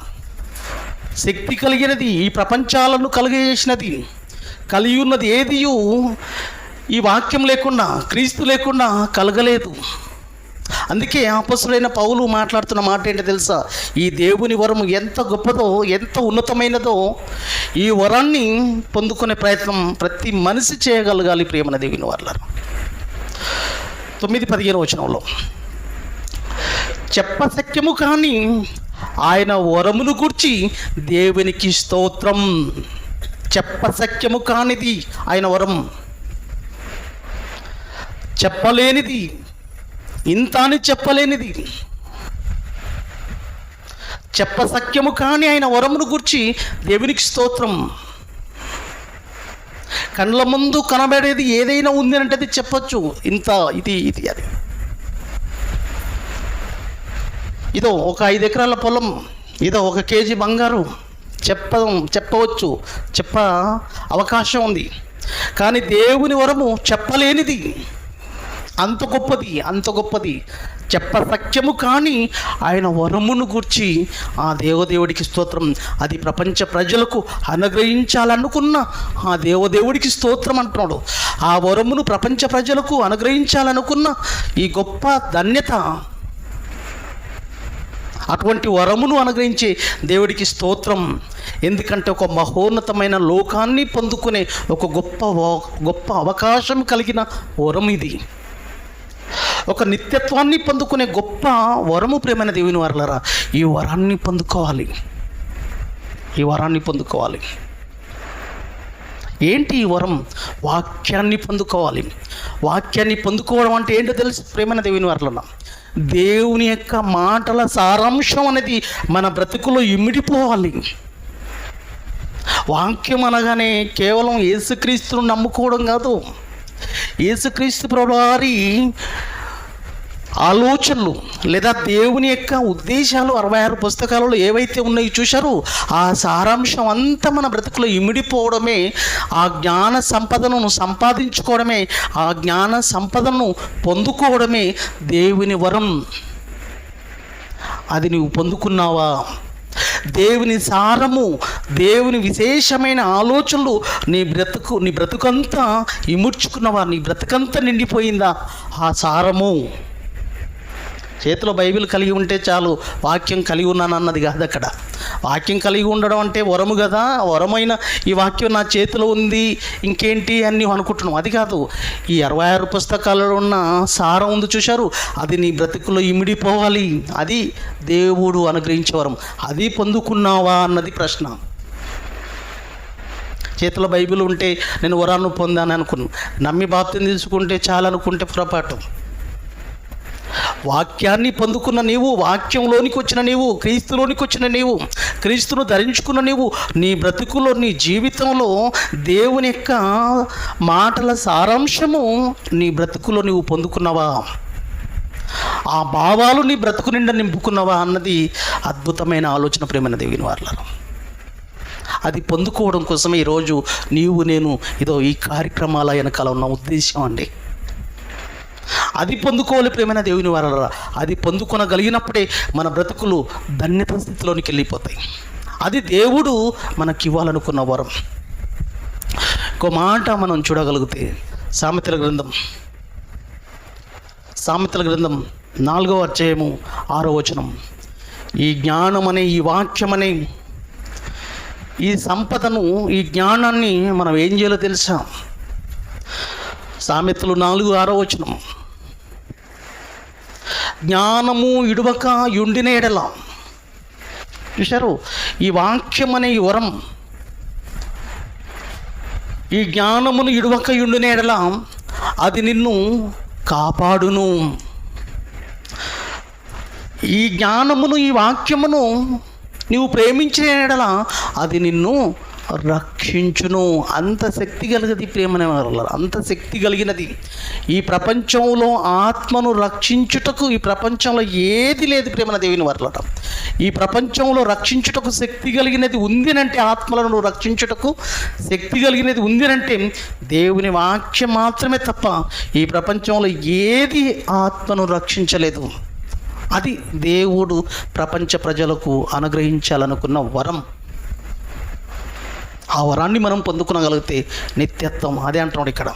శక్తి కలిగినది, ఈ ప్రపంచాలను కలిగజేసినది, కలిగి ఉన్నది ఏదియు ఈ వాక్యం లేకుండా, క్రీస్తు లేకుండా కలగలేదు. అందుకే అపొస్తలుడైన పౌలు మాట్లాడుతున్న మాట ఏంటో తెలుసా? ఈ దేవుని వరము ఎంత గొప్పదో, ఎంత ఉన్నతమైనదో, ఈ వరాన్ని పొందుకునే ప్రయత్నం ప్రతి మనిషి చేయగలగాలి ప్రియమైన దేవుని వారలారా. 9-15 చెప్పశక్యము కానీ ఆయన వరమును గూర్చి దేవునికి స్తోత్రం. చెప్పశక్యము కానిది ఆయన వరం, చెప్పలేనిది, ఇంత అని చెప్పలేనిది, చెప్పశక్యము కాని ఆయన వరమును గూర్చి దేవునికి స్తోత్రం. కండ్ల ముందు కనబడేది ఏదైనా ఉంది అంటే అది చెప్పచ్చు, ఇంత ఇది అది. ఇదో ఒక 5 ఎకరాల పొలం, ఇదో 1 కేజీ బంగారు చెప్పవచ్చు, అవకాశం ఉంది. కానీ దేవుని వరము చెప్పలేనిది, అంత గొప్పది, చెప్పశక్యము కానీ ఆయన వరమును గూర్చి ఆ దేవదేవుడికి స్తోత్రం. అది ప్రపంచ ప్రజలకు అనుగ్రహించాలనుకున్న ఆ దేవదేవుడికి స్తోత్రం అంటున్నాడు. ఆ వరమును ప్రపంచ ప్రజలకు అనుగ్రహించాలనుకున్న ఈ గొప్ప ధన్యత, అటువంటి వరమును అనుగ్రహించే దేవుడికి స్తోత్రం. ఎందుకంటే ఒక మహోన్నతమైన లోకాన్ని పొందుకునే ఒక గొప్ప అవకాశం కలిగిన వరం ఇది. ఒక నిత్యత్వాన్ని పొందుకునే గొప్ప వరము ప్రేమైన దేవుని వారలారా. ఈ వరాన్ని పొందుకోవాలి. ఏంటి ఈ వరం? వాక్యాన్ని పొందుకోవాలి. వాక్యాన్ని పొందుకోవడం అంటే ఏంటో తెలుసు ప్రేమైన దేవుని వారలారా. దేవుని యొక్క మాటల సారాంశం అనేది మన బ్రతుకులో ఇమిడిపోవాలి. వాక్యం అనగానే కేవలం యేసుక్రీస్తును నమ్ముకోవడం కాదు. యేసుక్రీస్తు ప్రభువారి ఆలోచనలు లేదా దేవుని యొక్క ఉద్దేశాలు 66 పుస్తకాలలో ఏవైతే ఉన్నాయో చూశారు, ఆ సారాంశం అంతా మన బ్రతుకులో ఇమిడిపోవడమే, ఆ జ్ఞాన సంపదను సంపాదించుకోవడమే, ఆ జ్ఞాన సంపదను పొందుకోవడమే దేవుని వరం. అది నువ్వు పొందుకున్నావా? దేవుని సారము, దేవుని విశేషమైన ఆలోచనలు నీ బ్రతుకంతా ఇముడ్చుకున్నవా? నీ బ్రతుకంతా నిండిపోయిందా ఆ సారము? చేతిలో బైబిల్ కలిగి ఉంటే చాలు, వాక్యం కలిగి ఉన్నాను అన్నది కాదు అక్కడ. వాక్యం కలిగి ఉండడం అంటే వరము కదా, వరమైన ఈ వాక్యం నా చేతిలో ఉంది ఇంకేంటి అని నీవు అనుకుంటున్నావు, అది కాదు. ఈ 66 పుస్తకాలలో ఉన్న సారం ఉంది చూశారు, అది నీ బ్రతుకులో ఇమిడిపోవాలి. అది దేవుడు అనుగ్రహించే వరం. అది పొందుకున్నావా అన్నది ప్రశ్న. చేతిలో బైబిల్ ఉంటే నేను వరాన్ని పొందాను అనుకున్నాను, నమ్మి బాప్తిని తీసుకుంటే చాలనుకుంటే పొరపాటు. వాక్యాన్ని పొందుకున్న నీవు, వాక్యంలోనికి వచ్చిన నీవు, క్రీస్తులోనికి వచ్చిన నీవు, క్రీస్తును ధరించుకున్న నీవు, నీ బ్రతుకులో, నీ జీవితంలో దేవుని యొక్క మాటల సారాంశము నీ బ్రతుకులో నీవు పొందుకున్నావా? ఆ భావాలు నీ బ్రతుకు నిండా నింపుకున్నావా అన్నది అద్భుతమైన ఆలోచన ప్రేమైన దేవుని వారలారా. అది పొందుకోవడం కోసమే ఈరోజు నీవు నేను ఇదో ఈ కార్యక్రమాల వెనకాల ఉన్న ఉద్దేశం అండి. అది పొందుకోవాలి ప్రేమైన దేవుని వారలారా. అది పొందుకొనగలిగినప్పుడే మన బ్రతుకులు ధన్యత స్థితిలోనికి వెళ్ళిపోతాయి. అది దేవుడు మనకి ఇవ్వాలనుకున్న వరం. ఒక మాట మనం చూడగలిగితే సామెతల గ్రంథం 4వ అధ్యాయము 6వ వచనం, ఈ జ్ఞానమనే ఈ వాక్యమనే ఈ సంపదను, ఈ జ్ఞానాన్ని మనం ఏం చేయాలో తెలుసా? సామెతలు 4:6వ వచనం, జ్ఞానము ఇడువక యుండిన ఎడల. చూశారు, ఈ వాక్యం అనే ఈ వరం, ఈ జ్ఞానమును ఇడువక యుండిన ఎడల అది నిన్ను కాపాడును. ఈ జ్ఞానమును, ఈ వాక్యమును నీవు ప్రేమించిన ఎడల అది నిన్ను రక్షించును. అంత శక్తి కలిగినది ప్రేమనే వల్ల, అంత శక్తి కలిగినది. ఈ ప్రపంచంలో ఆత్మను రక్షించుటకు ఈ ప్రపంచంలో ఏది లేదు ప్రేమన దేవుని వరలట. ఈ ప్రపంచంలో రక్షించుటకు శక్తి కలిగినది ఉందినంటే, ఆత్మలను రక్షించుటకు శక్తి కలిగినది ఉందినంటే దేవుని వాక్యం మాత్రమే తప్ప ఈ ప్రపంచంలో ఏది ఆత్మను రక్షించలేదు. అది దేవుడు ప్రపంచ ప్రజలకు అనుగ్రహించాలనుకున్న వరం. ఆ వరాన్ని మనం పొందుకునగలిగితే నిత్యత్వం. అదే అంటున్నాడు ఇక్కడ,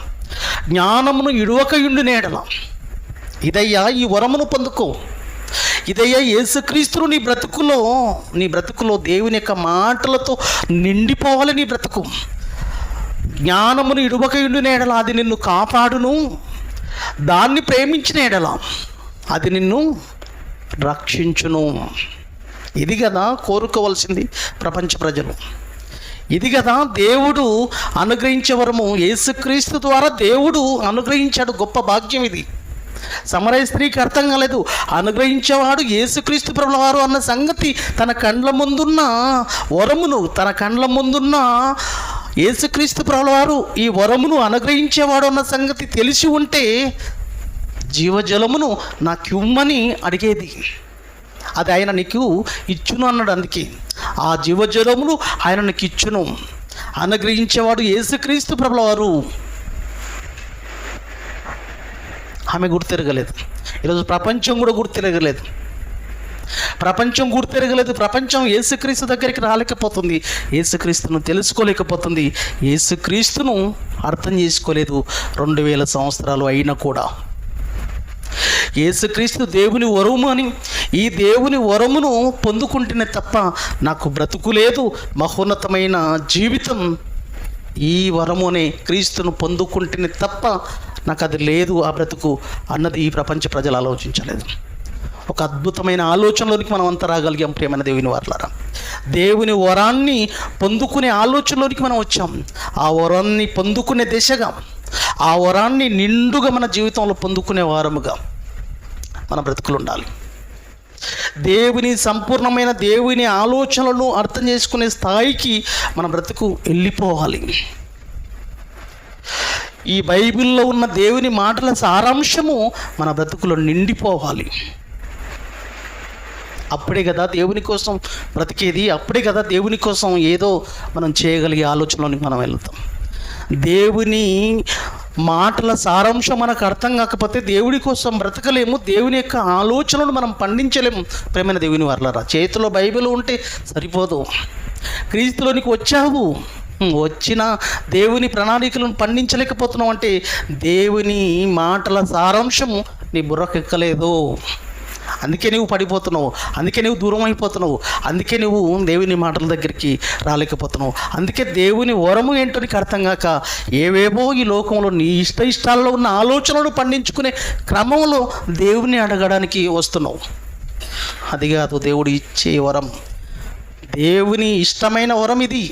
జ్ఞానమును ఇడువక యుండిన ఎడల. ఇదయ్యా ఈ వరమును పొందుకో. ఇదయ్యా యేసుక్రీస్తును నీ బ్రతుకులో దేవుని యొక్క మాటలతో నిండిపోవాలి నీ బ్రతుకు. జ్ఞానమును ఇడువక యుండిన ఎడల అది నిన్ను కాపాడును. దాన్ని ప్రేమించిన ఎడల అది నిన్ను రక్షించును. ఇది కదా కోరుకోవలసింది ప్రపంచ ప్రజలు. ఇది కదా దేవుడు అనుగ్రహించే వరము. యేసుక్రీస్తు ద్వారా దేవుడు అనుగ్రహించాడు. గొప్ప భాగ్యం ఇది. సమరయ స్త్రీకి అర్థం కాలేదు. అనుగ్రహించేవాడు యేసుక్రీస్తు ప్రభువారు అన్న సంగతి, తన కండ్ల ముందున్న వరమును, తన కండ్ల ముందున్న యేసుక్రీస్తు ప్రభువారు ఈ వరమును అనుగ్రహించేవాడు అన్న సంగతి తెలిసి ఉంటే జీవజలమును నాకివ్వమని అడిగేది. అది ఆయన నీకు ఇచ్చును అన్నాడు. అందుకే ఆ జీవజలమును ఆయన నీకు ఇచ్చును. అనుగ్రహించేవాడు యేసుక్రీస్తు ప్రభువారు. ఆమె గుర్తెరగలేదు. ఈరోజు ప్రపంచం కూడా గుర్తెరగలేదు. ప్రపంచం యేసుక్రీస్తు దగ్గరికి రాలేకపోతుంది. యేసుక్రీస్తును తెలుసుకోలేకపోతుంది. యేసుక్రీస్తును అర్థం చేసుకోలేదు. 2000 సంవత్సరాలు అయినా కూడా. యేసుక్రీస్తు దేవుని వరము అని, ఈ దేవుని వరమును పొందుకుంటేనే తప్ప నాకు బ్రతుకు లేదు, మహోన్నతమైన జీవితం ఈ వరము అనే క్రీస్తును పొందుకుంటేనే తప్ప నాకు అది లేదు, ఆ బ్రతుకు అన్నది ఈ ప్రపంచ ప్రజలు ఆలోచించలేదు. ఒక అద్భుతమైన ఆలోచనలోనికి మనం అంతా రాగలిగాం ప్రేమైన దేవుని వారలారా. దేవుని వరాన్ని పొందుకునే ఆలోచనలోనికి మనం వచ్చాం. ఆ వరాన్ని పొందుకునే దిశగా, ఆ వరాన్ని నిండుగా మన జీవితంలో పొందుకునే వారముగా మన బ్రతుకులు ఉండాలి. దేవుని సంపూర్ణమైన దేవుని ఆలోచనలను అర్థం చేసుకునే స్థాయికి మన బ్రతుకు వెళ్ళిపోవాలి. ఈ బైబిల్లో ఉన్న దేవుని మాటల సారాంశము మన బ్రతుకులో నిండిపోవాలి. అప్పుడే కదా దేవుని కోసం బ్రతికేది. అప్పుడే కదా దేవుని కోసం ఏదో మనం చేయగలిగే ఆలోచనలోనికి మనం వెళ్తాం. దేవుని మాటల సారాంశం మనకు అర్థం కాకపోతే దేవుడి కోసం బ్రతకలేము. దేవుని యొక్క ఆలోచనలు మనం పండించలేము ప్రేమైన దేవుని వారలారా. చేతిలో బైబిల్ ఉంటే సరిపోదు. క్రీస్తులోనికి వచ్చావు, వచ్చిన దేవుని ప్రణాళికలను పండించలేకపోతున్నావు అంటే దేవుని మాటల సారాంశము నీ బుర్రకెక్కలేదు. అందుకే నువ్వు పడిపోతున్నావు, అందుకే నువ్వు దూరం అయిపోతున్నావు, అందుకే నువ్వు దేవుని మాటల దగ్గరికి రాలేకపోతున్నావు. అందుకే దేవుని వరము ఏంటో నీకు అర్థం కాక ఏవేవో ఈ లోకంలో నీ ఇష్టాల్లో ఉన్న ఆలోచనలు పండించుకునే క్రమంలో దేవుని అడగడానికి వస్తున్నావు. అది కాదు దేవుడు ఇచ్చే వరం. దేవుని ఇష్టమైన వరం ఇది.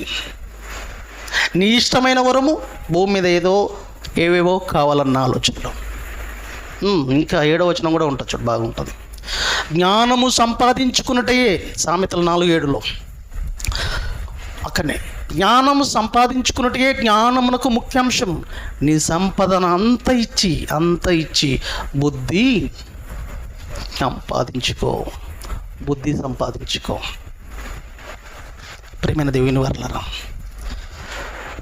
నీ ఇష్టమైన వరము భూమి మీద ఏవేవో కావాలన్న ఆలోచనలో. ఇంకా 7వ వచనం కూడా ఉంటుంది, చూడు, బాగుంటుంది. జ్ఞానము సంపాదించుకున్నట్టయే, సామెతలు 4:7లో అక్కడనే జ్ఞానము సంపాదించుకున్నట్టయే జ్ఞానమునకు ముఖ్యాంశం. నీ సంపదను అంత ఇచ్చి బుద్ధి సంపాదించుకో, బుద్ధి సంపాదించుకో. ప్రియమైన దేవుని వర్లారా,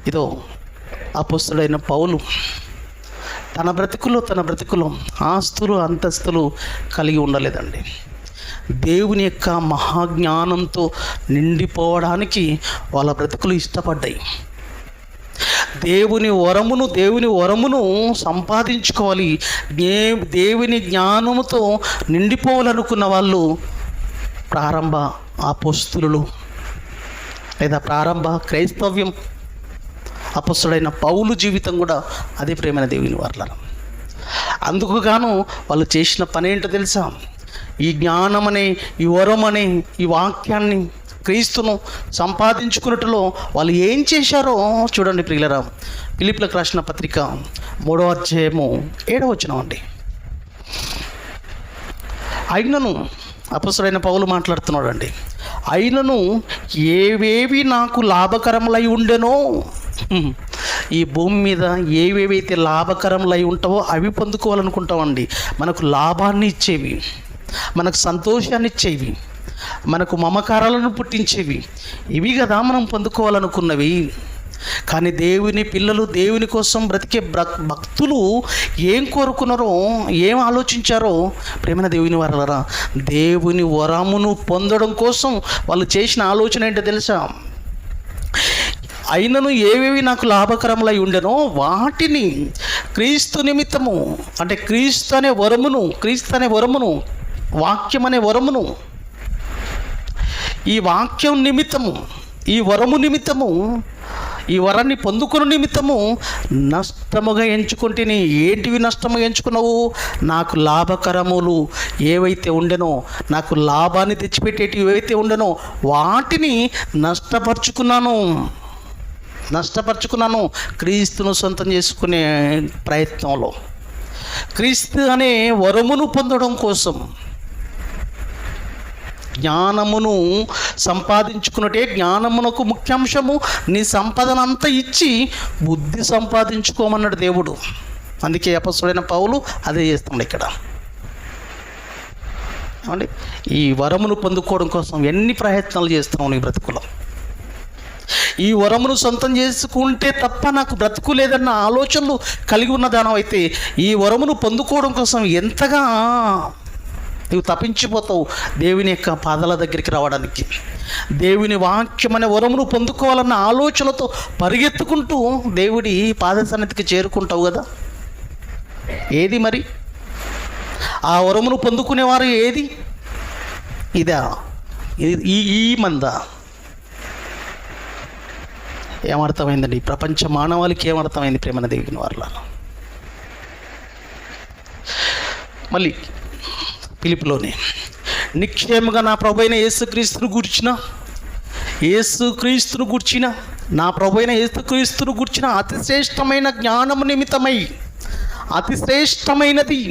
ఇదో అపోస్తలుడైన పౌలు తన బ్రతుకులో ఆస్తులు అంతస్తులు కలిగి ఉండలేదండి. దేవుని యొక్క మహాజ్ఞానంతో నిండిపోవడానికి వాళ్ళ బ్రతుకులు ఇష్టపడ్డాయి. దేవుని వరమును సంపాదించుకోవాలి, దేవుని జ్ఞానముతో నిండిపోవాలనుకున్న వాళ్ళు ప్రారంభ అపోస్తలులు లేదా ప్రారంభ క్రైస్తవ్యం, అపోస్తలుడైన పౌలు జీవితం కూడా అదే. ప్రియమైన దేవుని వర్లారా, అందుకు గాను వాళ్ళు చేసిన పని ఏంటో తెలుసా? ఈ జ్ఞానమనే, ఈ వరమనే, ఈ వాక్యాన్ని, క్రీస్తును సంపాదించుకున్నట్టులో వాళ్ళు ఏం చేశారో చూడండి ప్రియులరా. ఫిలిప్పీలకు రాసిన పత్రిక 3వ అధ్యాయము 7వ వచనం అండి. అయినను అపోస్తలుడైన పౌలు మాట్లాడుతున్నాడు అండి. అయినను ఏవేవి నాకు లాభకరములై ఉండెనో, ఈ భూమి మీద ఏవేవైతే లాభకరములై ఉంటావో అవి పొందుకోవాలనుకుంటామండి. మనకు లాభాన్ని ఇచ్చేవి, మనకు సంతోషాన్ని ఇచ్చేవి, మనకు మమకారాలను పుట్టించేవి, ఇవి కదా మనం పొందుకోవాలనుకున్నవి. కానీ దేవుని పిల్లలు, దేవుని కోసం బ్రతికే భక్తులు ఏం కోరుకున్నారో, ఏం ఆలోచించారో ప్రేమైన దేవుని వర్లారా, దేవుని వరమును పొందడం కోసం వాళ్ళు చేసిన ఆలోచన ఏంటో తెలుసా? అయినను ఏవేవి నాకు లాభకరములై ఉండెనో వాటిని క్రీస్తు నిమిత్తము, అంటే క్రీస్తు అనే వరమును, వాక్యం అనే వరమును, ఈ వాక్యం నిమిత్తము, ఈ వరము నిమిత్తము, ఈ వరాన్ని పొందుకున్న నిమిత్తము నష్టముగా ఎంచుకుంటేని. ఏంటివి నష్టముగా ఎంచుకున్నావు? నాకు లాభకరములు ఏవైతే ఉండెనో, నాకు లాభాన్ని తెచ్చిపెట్టేటివి ఏవైతే ఉండెనో వాటిని నష్టపరుచుకున్నాను క్రీస్తును సొంతం చేసుకునే ప్రయత్నంలో, క్రీస్తు అనే వరమును పొందడం కోసం. జ్ఞానమును సంపాదించుకున్నట్టే జ్ఞానమునకు ముఖ్యాంశము. నీ సంపదనంతా ఇచ్చి బుద్ధి సంపాదించుకోమన్నాడు దేవుడు. అందుకే అపోస్తలుడైన పౌలు అదే చేస్తున్నాడు ఇక్కడ. ఏమండి, ఈ వరమును పొందుకోవడం కోసం ఎన్ని ప్రయత్నాలు చేస్తున్నావు నీ బ్రతుకులో? ఈ వరమును సొంతం చేసుకుంటే తప్ప నాకు బ్రతుకు లేదన్న ఆలోచనలు కలిగి ఉన్న దానం అయితే ఈ వరమును పొందుకోవడం కోసం ఎంతగా నువ్వు తప్పించిపోతావు దేవుని యొక్క పాదాల దగ్గరికి రావడానికి. దేవుని వాక్యం అనే వరమును పొందుకోవాలన్న ఆలోచనతో పరిగెత్తుకుంటూ దేవుడి పాద సన్నిధికి చేరుకుంటావు కదా. ఏది మరి ఆ వరమును పొందుకునేవారు? ఏది? ఇదా? ఈ మందా? ఏమర్థమైందండి? ప్రపంచ మానవాళికి ఏమర్థమైంది ప్రేమన దేవుని వర్లారా? మళ్ళీ పిలుపులోనే నిక్షేమగా నా ప్రభు అయిన యేసుక్రీస్తును గూర్చిన అతిశ్రేష్టమైన జ్ఞానము నిమిత్తమై, అతిశ్రేష్టమైనది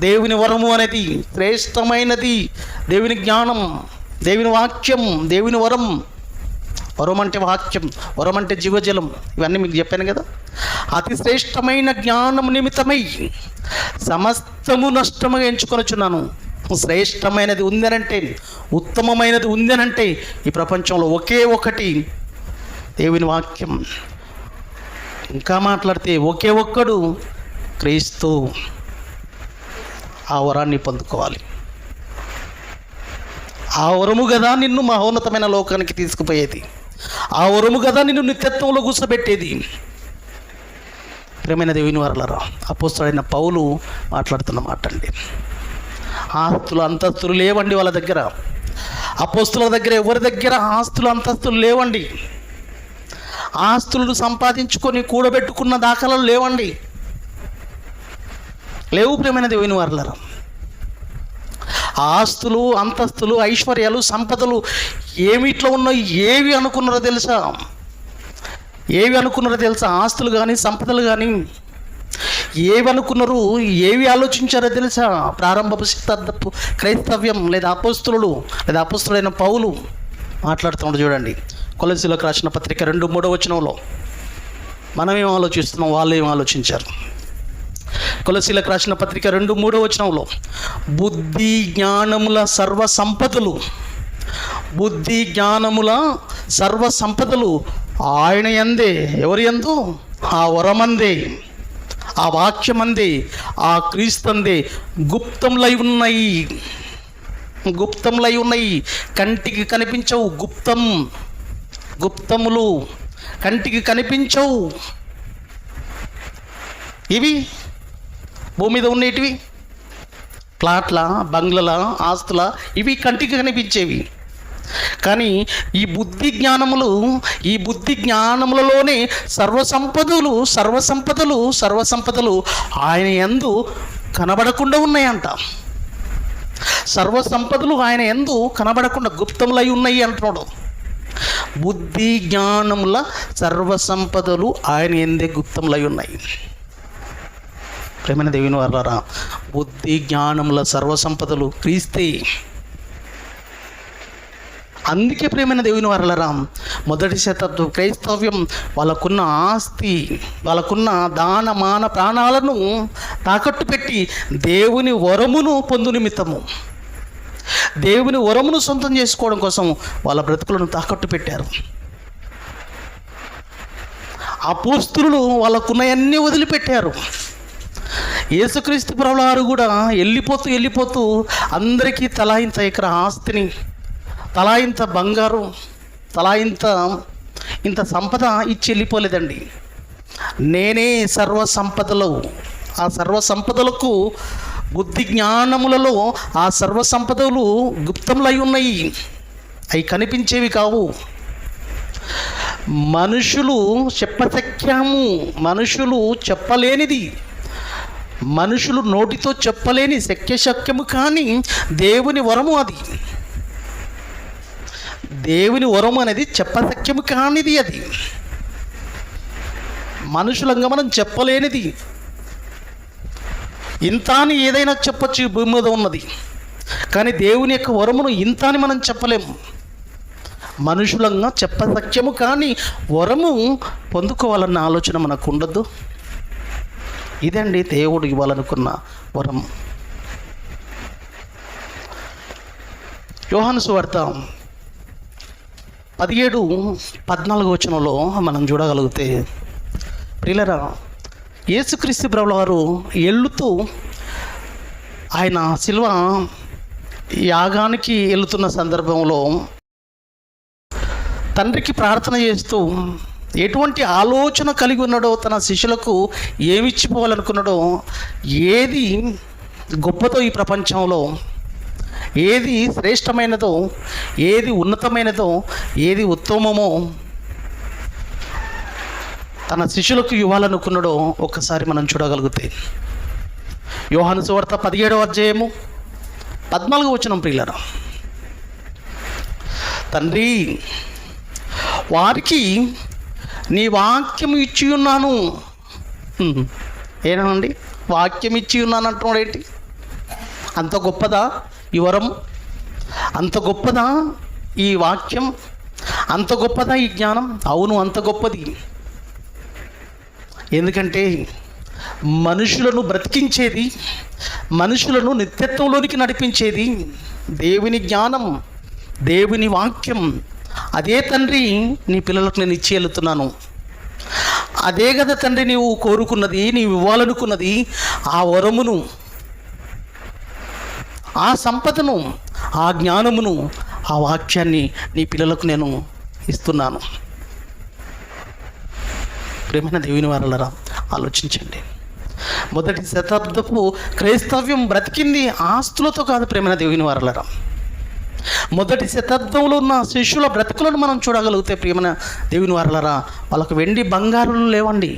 దేవుని వరము అనేది శ్రేష్టమైనది. దేవుని జ్ఞానం, దేవుని వాక్యం, దేవుని వరం. వరం అంటే వాక్యం, వరం అంటే జీవజలం. ఇవన్నీ మీకు చెప్పాను కదా. అతి శ్రేష్టమైన జ్ఞానం నిమిత్తమై సమస్తము నష్టముగా ఎంచుకొనుచున్నాను. శ్రేష్టమైనది ఉందనంటే, ఉత్తమమైనది ఉందనంటే ఈ ప్రపంచంలో ఒకే ఒకటి దేవుని వాక్యం. ఇంకా మాట్లాడితే ఒకే ఒక్కడు క్రీస్తు. ఆ వరాన్ని పొందుకోవాలి. ఆ వరము కదా నిన్ను మహోన్నతమైన లోకానికి తీసుకుపోయేది. ఆ వరము కదా నిన్ను నిత్యత్వంలో కూర్చోబెట్టేది. ప్రియమైన దేవుని వర్లారా, అపోస్తలుడైన పౌలు మాట్లాడుతున్న మాట అండి. ఆస్తులు అంతస్తులు లేవండి వాళ్ళ దగ్గర. అపోస్తలుల దగ్గర, ఎవరి దగ్గర ఆస్తులు అంతస్తులు లేవండి. ఆస్తులను సంపాదించుకొని కూడబెట్టుకున్న దాఖలాలు లేవండి. లేవు ప్రియమైన దేవుని వర్లారా. ఆస్తులు, అంతస్తులు, ఐశ్వర్యాలు, సంపదలు ఏమిట్లో ఉన్నాయి? ఏవి అనుకున్నారో తెలుసా? ఆస్తులు కానీ, సంపదలు కానీ ఏవి అనుకున్నారు? ఏవి ఆలోచించారో తెలుసా? ప్రారంభపు శతాబ్దపు క్రైస్తవ్యం లేదా అపోస్తలుడైన పౌలు మాట్లాడుతున్నాడు చూడండి. కొలస్సీలకు రాసిన పత్రిక 2:3 వచనంలో మనం ఏం ఆలోచిస్తున్నాం, వాళ్ళు ఏం ఆలోచించారు? కొలసీలకు రాసిన పత్రిక 2:3 వచనంలో బుద్ధి జ్ఞానముల సర్వ సంపదలు, బుద్ధి జ్ఞానముల సర్వ సంపదలు ఆయన యందే, ఎవరి యందు? ఆ వరమందే, ఆ వాక్యమందే, ఆ క్రీస్తందే గుప్తములై ఉన్నాయి. గుప్తములై ఉన్నాయి, కంటికి కనిపించవు. గుప్తములు కంటికి కనిపించవు. ఇవి భూమి మీద ఉండేటివి, ప్లాట్ల, బంగ్లల, ఆస్తుల, ఇవి కంటికి కనిపించేవి. కానీ ఈ బుద్ధి జ్ఞానములలోనే సర్వసంపదలు ఆయన యందు కనబడకుండా ఉన్నాయంట. సర్వసంపదలు ఆయన యందు కనబడకుండా గుప్తములై ఉన్నాయి అంటున్నాడు. బుద్ధి జ్ఞానముల సర్వసంపదలు ఆయన యందే గుప్తములై ఉన్నాయి. ప్రేమైన దేవుని వారలారా, బుద్ధి జ్ఞానముల సర్వసంపదలు క్రీస్తే. అందుకే ప్రేమైన దేవుని వారలారా, మొదటి శతాబ్దం క్రైస్తవ్యం వాళ్ళకున్న ఆస్తి, వాళ్ళకున్న దాన మాన ప్రాణాలను తాకట్టు పెట్టి దేవుని వరమును పొందు నిమిత్తము, దేవుని వరమును సొంతం చేసుకోవడం కోసం వాళ్ళ బ్రతుకులను తాకట్టు పెట్టారు. అపోస్తలులు వాళ్ళకున్నవన్నీ వదిలిపెట్టారు. యేసుక్రీస్తు ప్రభువారు కూడా వెళ్ళిపోతూ అందరికీ తలా ఇంత ఎకరా ఆస్తిని, తలా ఇంత బంగారు, తలా ఇంత సంపద ఇచ్చి వెళ్ళిపోలేదండి. నేనే సర్వసంపదలు, ఆ సర్వసంపదలకు బుద్ధి జ్ఞానములలో ఆ సర్వసంపదలు గుప్తములై ఉన్నాయి. అవి కనిపించేవి కావు. మనుషులు మనుషులు చెప్పలేనిది, మనుషులు నోటితో చెప్పలేని శక్యము కానీ దేవుని వరము. అది దేవుని వరము అనేది చెప్పశక్యము కానిది. అది మనుషులంగా మనం చెప్పలేనిది. ఇంత అని ఏదైనా చెప్పొచ్చు భూమి మీద ఉన్నది, కానీ దేవుని యొక్క వరమును ఇంత అని మనం చెప్పలేము. మనుషులంగా చెప్పశక్యము కానీ వరము పొందుకోవాలన్న ఆలోచన మనకు ఉండద్దు. ఇదండి దేవుడు ఇవ్వాలనుకున్న వరం. యోహాను సువార్త 17:14 వచనంలో మనం చూడగలిగితే, ప్రియులారా, యేసుక్రీస్తు ప్రభువారు ఎల్లుతూ ఆయన శిలువ యాగానికి వెళుతున్న సందర్భంలో తండ్రికి ప్రార్థన చేస్తూ ఎటువంటి ఆలోచన కలిగి ఉన్నాడో, తన శిష్యులకు ఏమిచ్చిపోవాలనుకున్నాడో, ఏది గొప్పదో ఈ ప్రపంచంలో, ఏది శ్రేష్టమైనదో, ఏది ఉన్నతమైనదో, ఏది ఉత్తమమో తన శిష్యులకు ఇవ్వాలనుకున్నాడో ఒక్కసారి మనం చూడగలిగితే, యోహాను సువార్త 17:14 వచనం, ప్రియులారా, తండ్రి వారికి నీ వాక్యం ఇచ్చి ఉన్నాను. ఏనండి, వాక్యం ఇచ్చి ఉన్నాను అంటున్నాడు. ఏంటి, అంత గొప్పదా ఈ వరం? అంత గొప్పదా ఈ వాక్యం? అంత గొప్పదా ఈ జ్ఞానం? అవును, అంత గొప్పది. ఎందుకంటే మనుషులను బ్రతికించేది, మనుషులను నిత్యత్వంలోనికి నడిపించేది దేవుని జ్ఞానం, దేవుని వాక్యం. అదే తండ్రి నీ పిల్లలకు నేను ఇచ్చి వెళుతున్నాను. అదే కదా తండ్రి నీవు కోరుకున్నది, నీవు ఇవ్వాలనుకున్నది. ఆ వరమును, ఆ సంపదను, ఆ జ్ఞానమును, ఆ వాక్యాన్ని నీ పిల్లలకు నేను ఇస్తున్నాను. ప్రేమైన దేవుని వారలారా, ఆలోచించండి. మొదటి శతాబ్దపు క్రైస్తవ్యం బ్రతికింది ఆస్తులతో కాదు. ప్రేమైన దేవుని వారలారా, మొదటి శతాబ్దంలో ఉన్న శిష్యుల బ్రతుకులను మనం చూడగలిగితే, ప్రియమైన దేవుని వారలారా, వాళ్ళకు వెండి బంగారాలు లేవండి.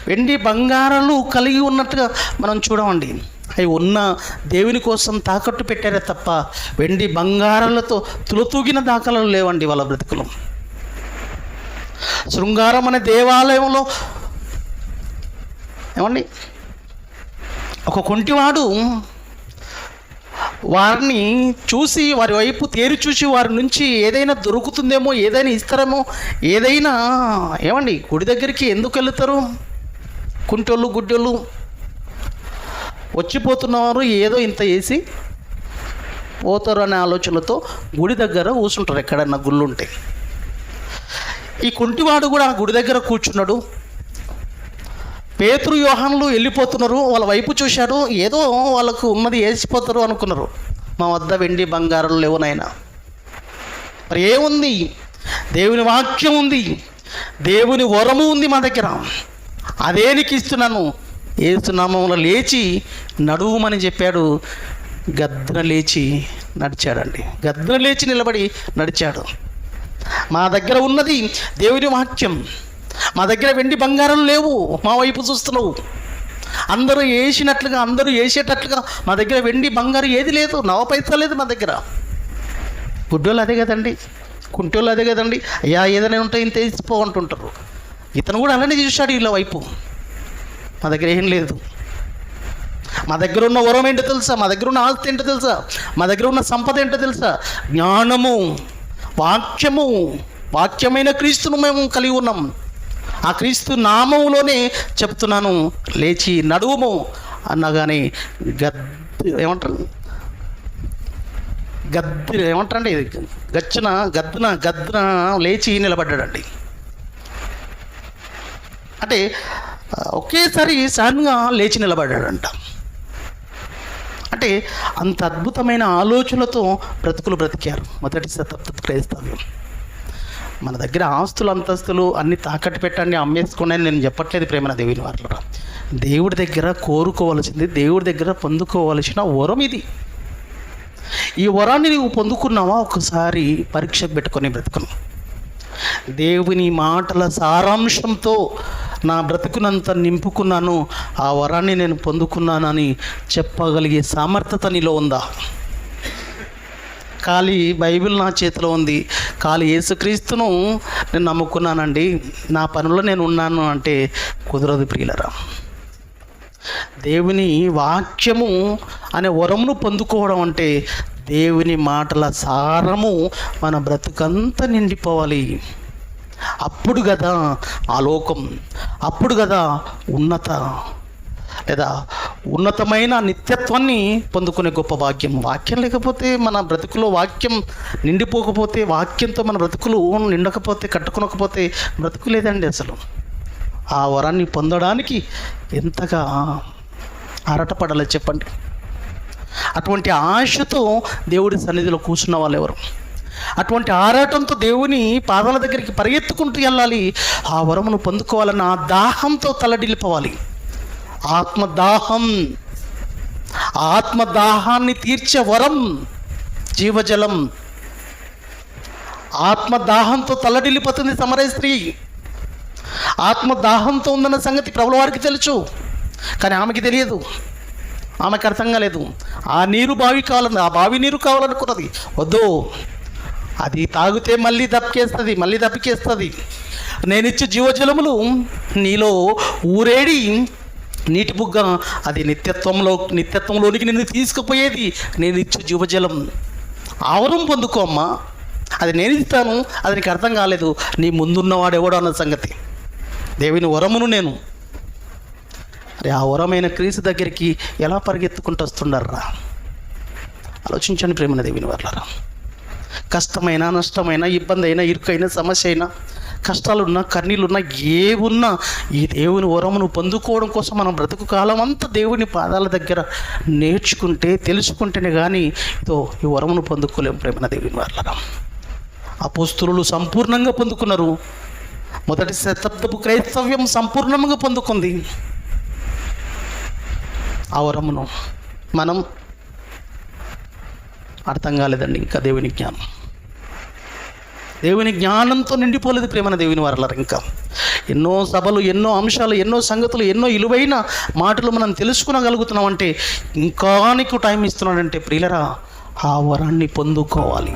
వెండి బంగారాలు కలిగి ఉన్నట్టుగా మనం చూడమండి. అవి ఉన్న దేవుని కోసం తాకట్టు పెట్టారే తప్ప వెండి బంగారాలతో తులతూగిన దాఖలాలు లేవండి వాళ్ళ బ్రతుకులు. శృంగారం అనే దేవాలయంలో ఏమండి, ఒక కొంటివాడు వారిని చూసి, వారి వైపు తేరి చూసి, వారి నుంచి ఏదైనా దొరుకుతుందేమో, ఏదైనా ఇస్తారేమో, ఏదైనా ఏమండి, గుడి దగ్గరికి ఎందుకు వెళుతారు కుంటోళ్ళు, గుడ్డోళ్ళు? వచ్చిపోతున్నవారు ఏదో ఇంత వేసి పోతారు అనే ఆలోచనతో గుడి దగ్గర కూర్చుంటారు. ఎక్కడన్నా గుళ్ళు ఉంటాయి. ఈ కుంటివాడు కూడా ఆ గుడి దగ్గర కూర్చున్నాడు. పేతురు యోహానులు వెళ్ళిపోతున్నారు. వాళ్ళ వైపు చూశారు. ఏదో వాళ్ళకు ఉన్నది వేసిపోతారు అనుకున్నారు. మా వద్ద వెండి బంగారం లేవు నాయనా. మరి ఏముంది? దేవుని వాక్యం ఉంది, దేవుని వరము ఉంది మా దగ్గర. అదే నీకు ఇస్తున్నాను. యేసునామములో లేచి నడువుమని చెప్పాడు. గద్దున లేచి నడిచాడండి. గద్దున లేచి నిలబడి నడిచాడు. మా దగ్గర ఉన్నది దేవుని వాక్యం. మా దగ్గర వెండి బంగారం లేవు. మా వైపు చూస్తున్నావు. అందరూ వేసినట్లుగా, అందరూ వేసేటట్లుగా మా దగ్గర వెండి బంగారం ఏది లేదు. 9 పైసా లేదు మా దగ్గర. గుడ్డోళ్ళు అదే కదండి, కుంటోళ్ళు అదే కదండి. అయ్యా ఏదైనా ఉంటే ఇంత వేసిపో అంటుంటారు. ఇతను కూడా అలానే చూశాడు వీళ్ళ వైపు. మా దగ్గర ఏం లేదు. మా దగ్గర ఉన్న వరం ఏంటో తెలుసా? మా దగ్గర ఉన్న ఆస్తి ఏంటో తెలుసా? మా దగ్గర ఉన్న సంపద ఏంటో తెలుసా? జ్ఞానము, వాక్యము, వాక్యమైన క్రీస్తును మేము కలిగి ఉన్నాం. ఆ క్రీస్తు నామములోనే చెప్తున్నాను, లేచి నడువుము అన్నగానే ఏమంటారండి గద్దున లేచి నిలబడ్డాడండి. అంటే ఒకేసారి సడన్గా లేచి నిలబడ్డాడంట. అంటే అంత అద్భుతమైన ఆలోచనలతో బ్రతికారు మొదటి శతాబ్ద క్రైస్తవ్యం. మన దగ్గర ఆస్తులు అంతస్తులు అన్ని తాకట్టు పెట్టండి, అమ్మేసుకోండి అని నేను చెప్పట్లేదు ప్రేమ దేవుని వారులరా. దేవుడి దగ్గర కోరుకోవలసింది, దేవుడి దగ్గర పొందుకోవలసిన వరం ఇది. ఈ వరాన్ని నీవు పొందుకున్నావా? ఒకసారి పరీక్షకు పెట్టుకొని బ్రతుకును. దేవుని మాటల సారాంశంతో నా బ్రతుకునంత నింపుకున్నాను, ఆ వరాన్ని నేను పొందుకున్నానని చెప్పగలిగే సామర్థ్యత నీలో ఉందా? ఖాళీ బైబిల్ నా చేతిలో ఉంది, ఖాళీ యేసుక్రీస్తును నేను నమ్ముకున్నానండి, నా పనుల్లో నేను ఉన్నాను అంటే కుదరదు ప్రియులరా. దేవుని వాక్యము అనే వరమును పొందుకోవడం అంటే దేవుని మాటల సారము మన బ్రతుకంతా నిండిపోవాలి. అప్పుడు కదా ఆలోకం, అప్పుడు కదా ఉన్నతమైన నిత్యత్వాన్ని పొందుకునే గొప్ప భాగ్యం. వాక్యం లేకపోతే మన బ్రతుకులో వాక్యం నిండిపోకపోతే, వాక్యంతో మన బ్రతుకులు నిండకపోతే, కట్టుకునకపోతే బ్రతుకు లేదండి అసలు. ఆ వరాన్ని పొందడానికి ఎంతగా ఆరాటపడాలో చెప్పండి. అటువంటి ఆశతో దేవుడి సన్నిధిలో కూర్చున్న వాళ్ళు ఎవరు? అటువంటి ఆరాటంతో దేవుని పాదాల దగ్గరికి పరిగెత్తుకుంటూ వెళ్ళాలి. ఆ వరమును పొందుకోవాలన్న ఆ దాహంతో తలడిల్లిపోవాలి. ఆత్మదాహాన్ని తీర్చే వరం జీవజలం. ఆత్మదాహంతో తలడిల్లిపోతుంది సమరయ స్త్రీ. ఆత్మదాహంతో ఉందన్న సంగతి ప్రభుల వారికి తెలుసు, కానీ ఆమెకి తెలియదు, ఆమెకు అర్థం కాలేదు. ఆ బావి నీరు కావాలనుకున్నది. వద్దు, అది తాగితే మళ్ళీ దప్పికేస్తుంది. నేనిచ్చే జీవజలములు నీలో ఊరేడి నీటి బుగ్గ, అది నిత్యత్వంలోనికి నిన్ను తీసుకుపోయేది. నేను ఇచ్చే జీవజలం. ఆవరం పొందుకో అమ్మా, అది నేను ఇస్తాను. అది నీకు అర్థం కాలేదు. నీ ముందున్నవాడు ఎవడో అన్న సంగతి. దేవుని వరమును నేను అరే ఆ వరమైన క్రీస్తు దగ్గరికి ఎలా పరిగెత్తుకుంటూ వస్తుండర్రా? ఆలోచించండి ప్రేమన దేవుని వర్లారా. కష్టమైన, నష్టమైన, ఇబ్బంది అయినా, ఇరుకైనా, సమస్య అయినా, కష్టాలున్నా, కన్నీళ్ళున్నా, ఏవున్నా ఈ దేవుని వరమును పొందుకోవడం కోసం మనం బ్రతుకు కాలం అంతా దేవుని పాదాల దగ్గర నేర్చుకుంటే, తెలుసుకుంటేనే కానీ ఈ వరమును పొందుకోలేము ప్రేమన దేవుని వర్లారా. అపోస్తలులు సంపూర్ణంగా పొందుకున్నారు. మొదటి శతాబ్దపు క్రైస్తవ్యం సంపూర్ణంగా పొందుకుంది ఆ వరమును. మనం అర్థం కాలేదండి ఇంకా దేవుని జ్ఞానంతో నిండిపోలేదు ప్రేమన దేవుని వారలారా. ఇంకా ఎన్నో సభలు, ఎన్నో అంశాలు, ఎన్నో సంగతులు, ఎన్నో ఇలువైన మాటలు మనం తెలుసుకునగలుగుతున్నామంటే ఇంకా నీకు టైం ఇస్తున్నాడంటే ప్రియులరా, ఆ వరాన్ని పొందుకోవాలి.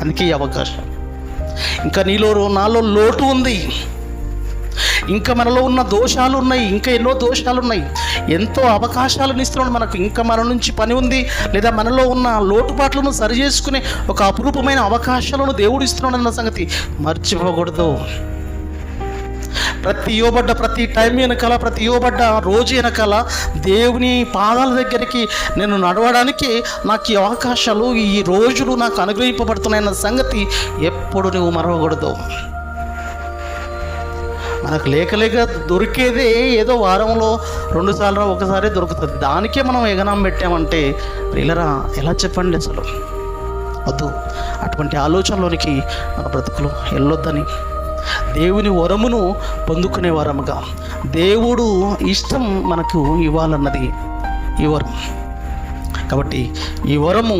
అందుకే ఈ అవకాశం. ఇంకా నాలో లోటు ఉంది, ఇంకా మనలో ఉన్న దోషాలు ఉన్నాయి, ఇంకా ఎన్నో దోషాలు ఉన్నాయి. ఎంతో అవకాశాలను ఇస్తున్నాడు మనకు. ఇంకా మన నుంచి పని ఉంది, లేదా మనలో ఉన్న లోటుపాట్లను సరి చేసుకునే ఒక అపురూపమైన అవకాశాలను దేవుడు ఇస్తున్నాడు అన్న సంగతి మర్చిపోకూడదు. ప్రతి ఇవ్వబడ్డ ప్రతి టైం వెనకాల, ప్రతి ఇవ్వబడ్డ రోజు వెనకాల దేవుని పాదాల దగ్గరికి నేను నడవడానికి నాకు ఈ అవకాశాలు, ఈ రోజులు నాకు అనుగ్రహింపబడుతున్నాయన్న సంగతి ఎప్పుడు నువ్వు మరవకూడదు. మనకు లేక దొరికేదే ఏదో వారంలో 2 సార్లు ఒకసారి దొరుకుతుంది. దానికే మనం ఎగనాం పెట్టామంటే ప్రియులరా, ఎలా చెప్పండి? అసలు వద్దు. అటువంటి ఆలోచనలోనికి మన బ్రతుకులు వెళ్ళొద్దని, దేవుని వరమును పొందుకునే వరముగా, దేవుడు ఇష్టం మనకు ఇవ్వాలన్నది ఈ వరం. కాబట్టి ఈ వరము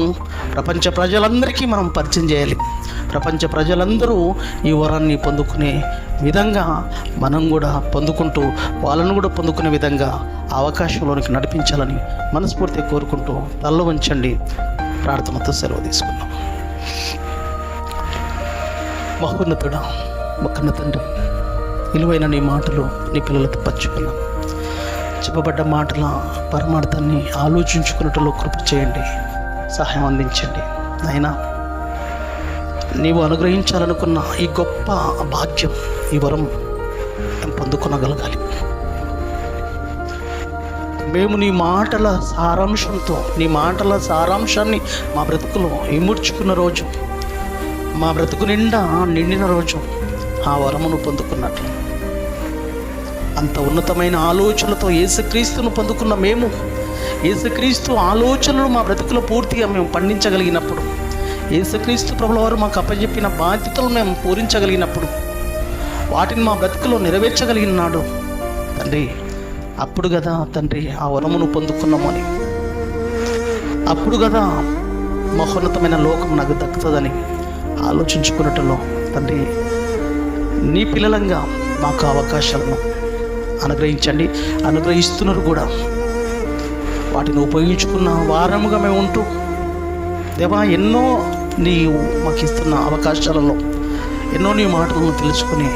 ప్రపంచ ప్రజలందరికీ మనం పరిచయం చేయాలి. ప్రపంచ ప్రజలందరూ ఈ వరాన్ని పొందుకునే విధంగా మనం కూడా పొందుకుంటూ, వాళ్ళను కూడా పొందుకునే విధంగా అవకాశంలోనికి నడిపించాలని మనస్ఫూర్తిగా కోరుకుంటూ తల్ల వంచండి. ప్రార్థనతో సెలవు తీసుకున్నాం. మహోన్నతుడా, మకన్న తండ్రి, విలువైన నీ మాటలు నీ పిల్లలతో పంచుకున్నాం. చెప్పబడ్డ మాటల పరమార్థాన్ని ఆలోచించుకున్నట్లో కృప చేయండి, సహాయం అందించండి. నాయనా, నీవు అనుగ్రహించాలనుకున్న ఈ గొప్ప భాగ్యం, ఈ వరం మేము పొందుకొనగలగాలి. మేము నీ మాటల సారాంశంతో, నీ మాటల సారాంశాన్ని మా బ్రతుకులో ఇముడ్చుకున్న రోజు, మా బ్రతుకు నిండిన రోజు ఆ వరమును పొందుకున్నట్లు, అంత ఉన్నతమైన ఆలోచనలతో యేసుక్రీస్తును పొందుకున్న మేము, యేసుక్రీస్తు ఆలోచనలు మా బ్రతుకులో పూర్తిగా మేము పండించగలిగినప్పుడు, యేసుక్రీస్తు ప్రభుల వారు మాకు అప్పచెప్పిన బాధ్యతలు మేము పూరించగలిగినప్పుడు, వాటిని మా బ్రతుకులో నెరవేర్చగలిగినాడు తండ్రి. అప్పుడు కదా తండ్రి ఆ వరమును పొందుకున్నామని, అప్పుడు కదా మహోన్నతమైన లోకం నాకు దక్కుతుందని ఆలోచించుకున్నట్లో తండ్రి, నీ పిల్లలంగా మాకు అవకాశాలను అనుగ్రహించండి. అనుగ్రహిస్తున్నారు కూడా. వాటిని ఉపయోగించుకున్న వారముగా మేము ఉంటూ, దేవా, ఎన్నో నీవు మాకు ఇస్తున్న అవకాశాలలో ఎన్నో నీ మాటలను తెలుసుకుని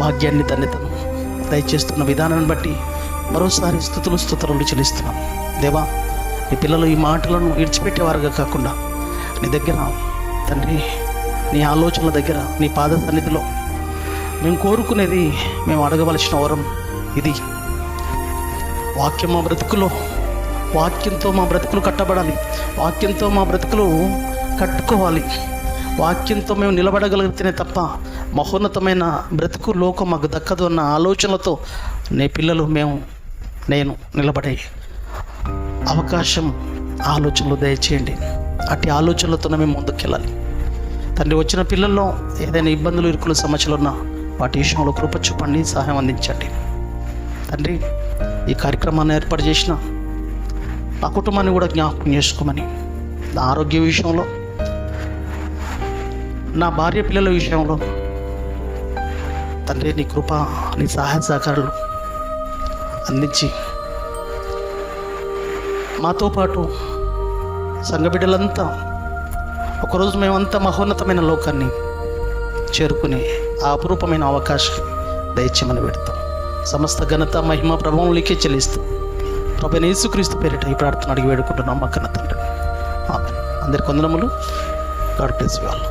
భాగ్యాన్ని, ధన్యతను దయచేస్తున్న విధానాన్ని బట్టి మరోసారి స్తుతులు చెల్లిస్తున్నాం. దేవా, నీ పిల్లలు ఈ మాటలను విడిచిపెట్టేవారుగా కాకుండా నీ దగ్గర తండ్రి, నీ ఆలోచనల దగ్గర, నీ పాద సన్నిధిలో మేము కోరుకునేది, మేము అడగవలసిన వరం ఇది. వాక్యం మా బ్రతుకులో, వాక్యంతో మా బ్రతుకులు కట్టబడాలి, వాక్యంతో మా బ్రతుకులు కట్టుకోవాలి. వాక్యంతో మేము నిలబడగలిగితేనే తప్ప మహోన్నతమైన బ్రతుకు లోకం మాకు దక్కదు అన్న ఆలోచనలతో నీ పిల్లలు నేను నిలబడే అవకాశం, ఆలోచనలు దయచేయండి. అట్టి ఆలోచనలతోనే మేము ముందుకెళ్ళాలి తండ్రి. వచ్చిన పిల్లల్లో ఏదైనా ఇబ్బందులు, ఇరుకులు, సమస్యలు ఉన్నా వాటి విషయంలో కృప చూపండి, సహాయం అందించండి తండ్రి. ఈ కార్యక్రమాన్ని ఏర్పాటు చేసిన నా కుటుంబాన్ని కూడా జ్ఞాపకం చేసుకోమని, నా ఆరోగ్య విషయంలో, నా భార్య పిల్లల విషయంలో తండ్రి నీ కృప, నీ సహాయ సహకారాలు అందించి మాతో పాటు సంఘ బిడ్డలంతా ఒకరోజు మేమంతా మహోన్నతమైన లోకాన్ని చేరుకునే ఆ అపురూపమైన అవకాశం దయచేయమని పెడతాం. సమస్త ఘనత, మహిమ, ప్రభావం నీకే చెల్లిస్తూ ప్రభువైన యేసుక్రీస్తు పేరిట ఈ ప్రార్థన అడిగి వేడుకుంటున్నాం మా కన్న తండ్రి. ఆమేన్. అందరికి వందనములు. God bless you all.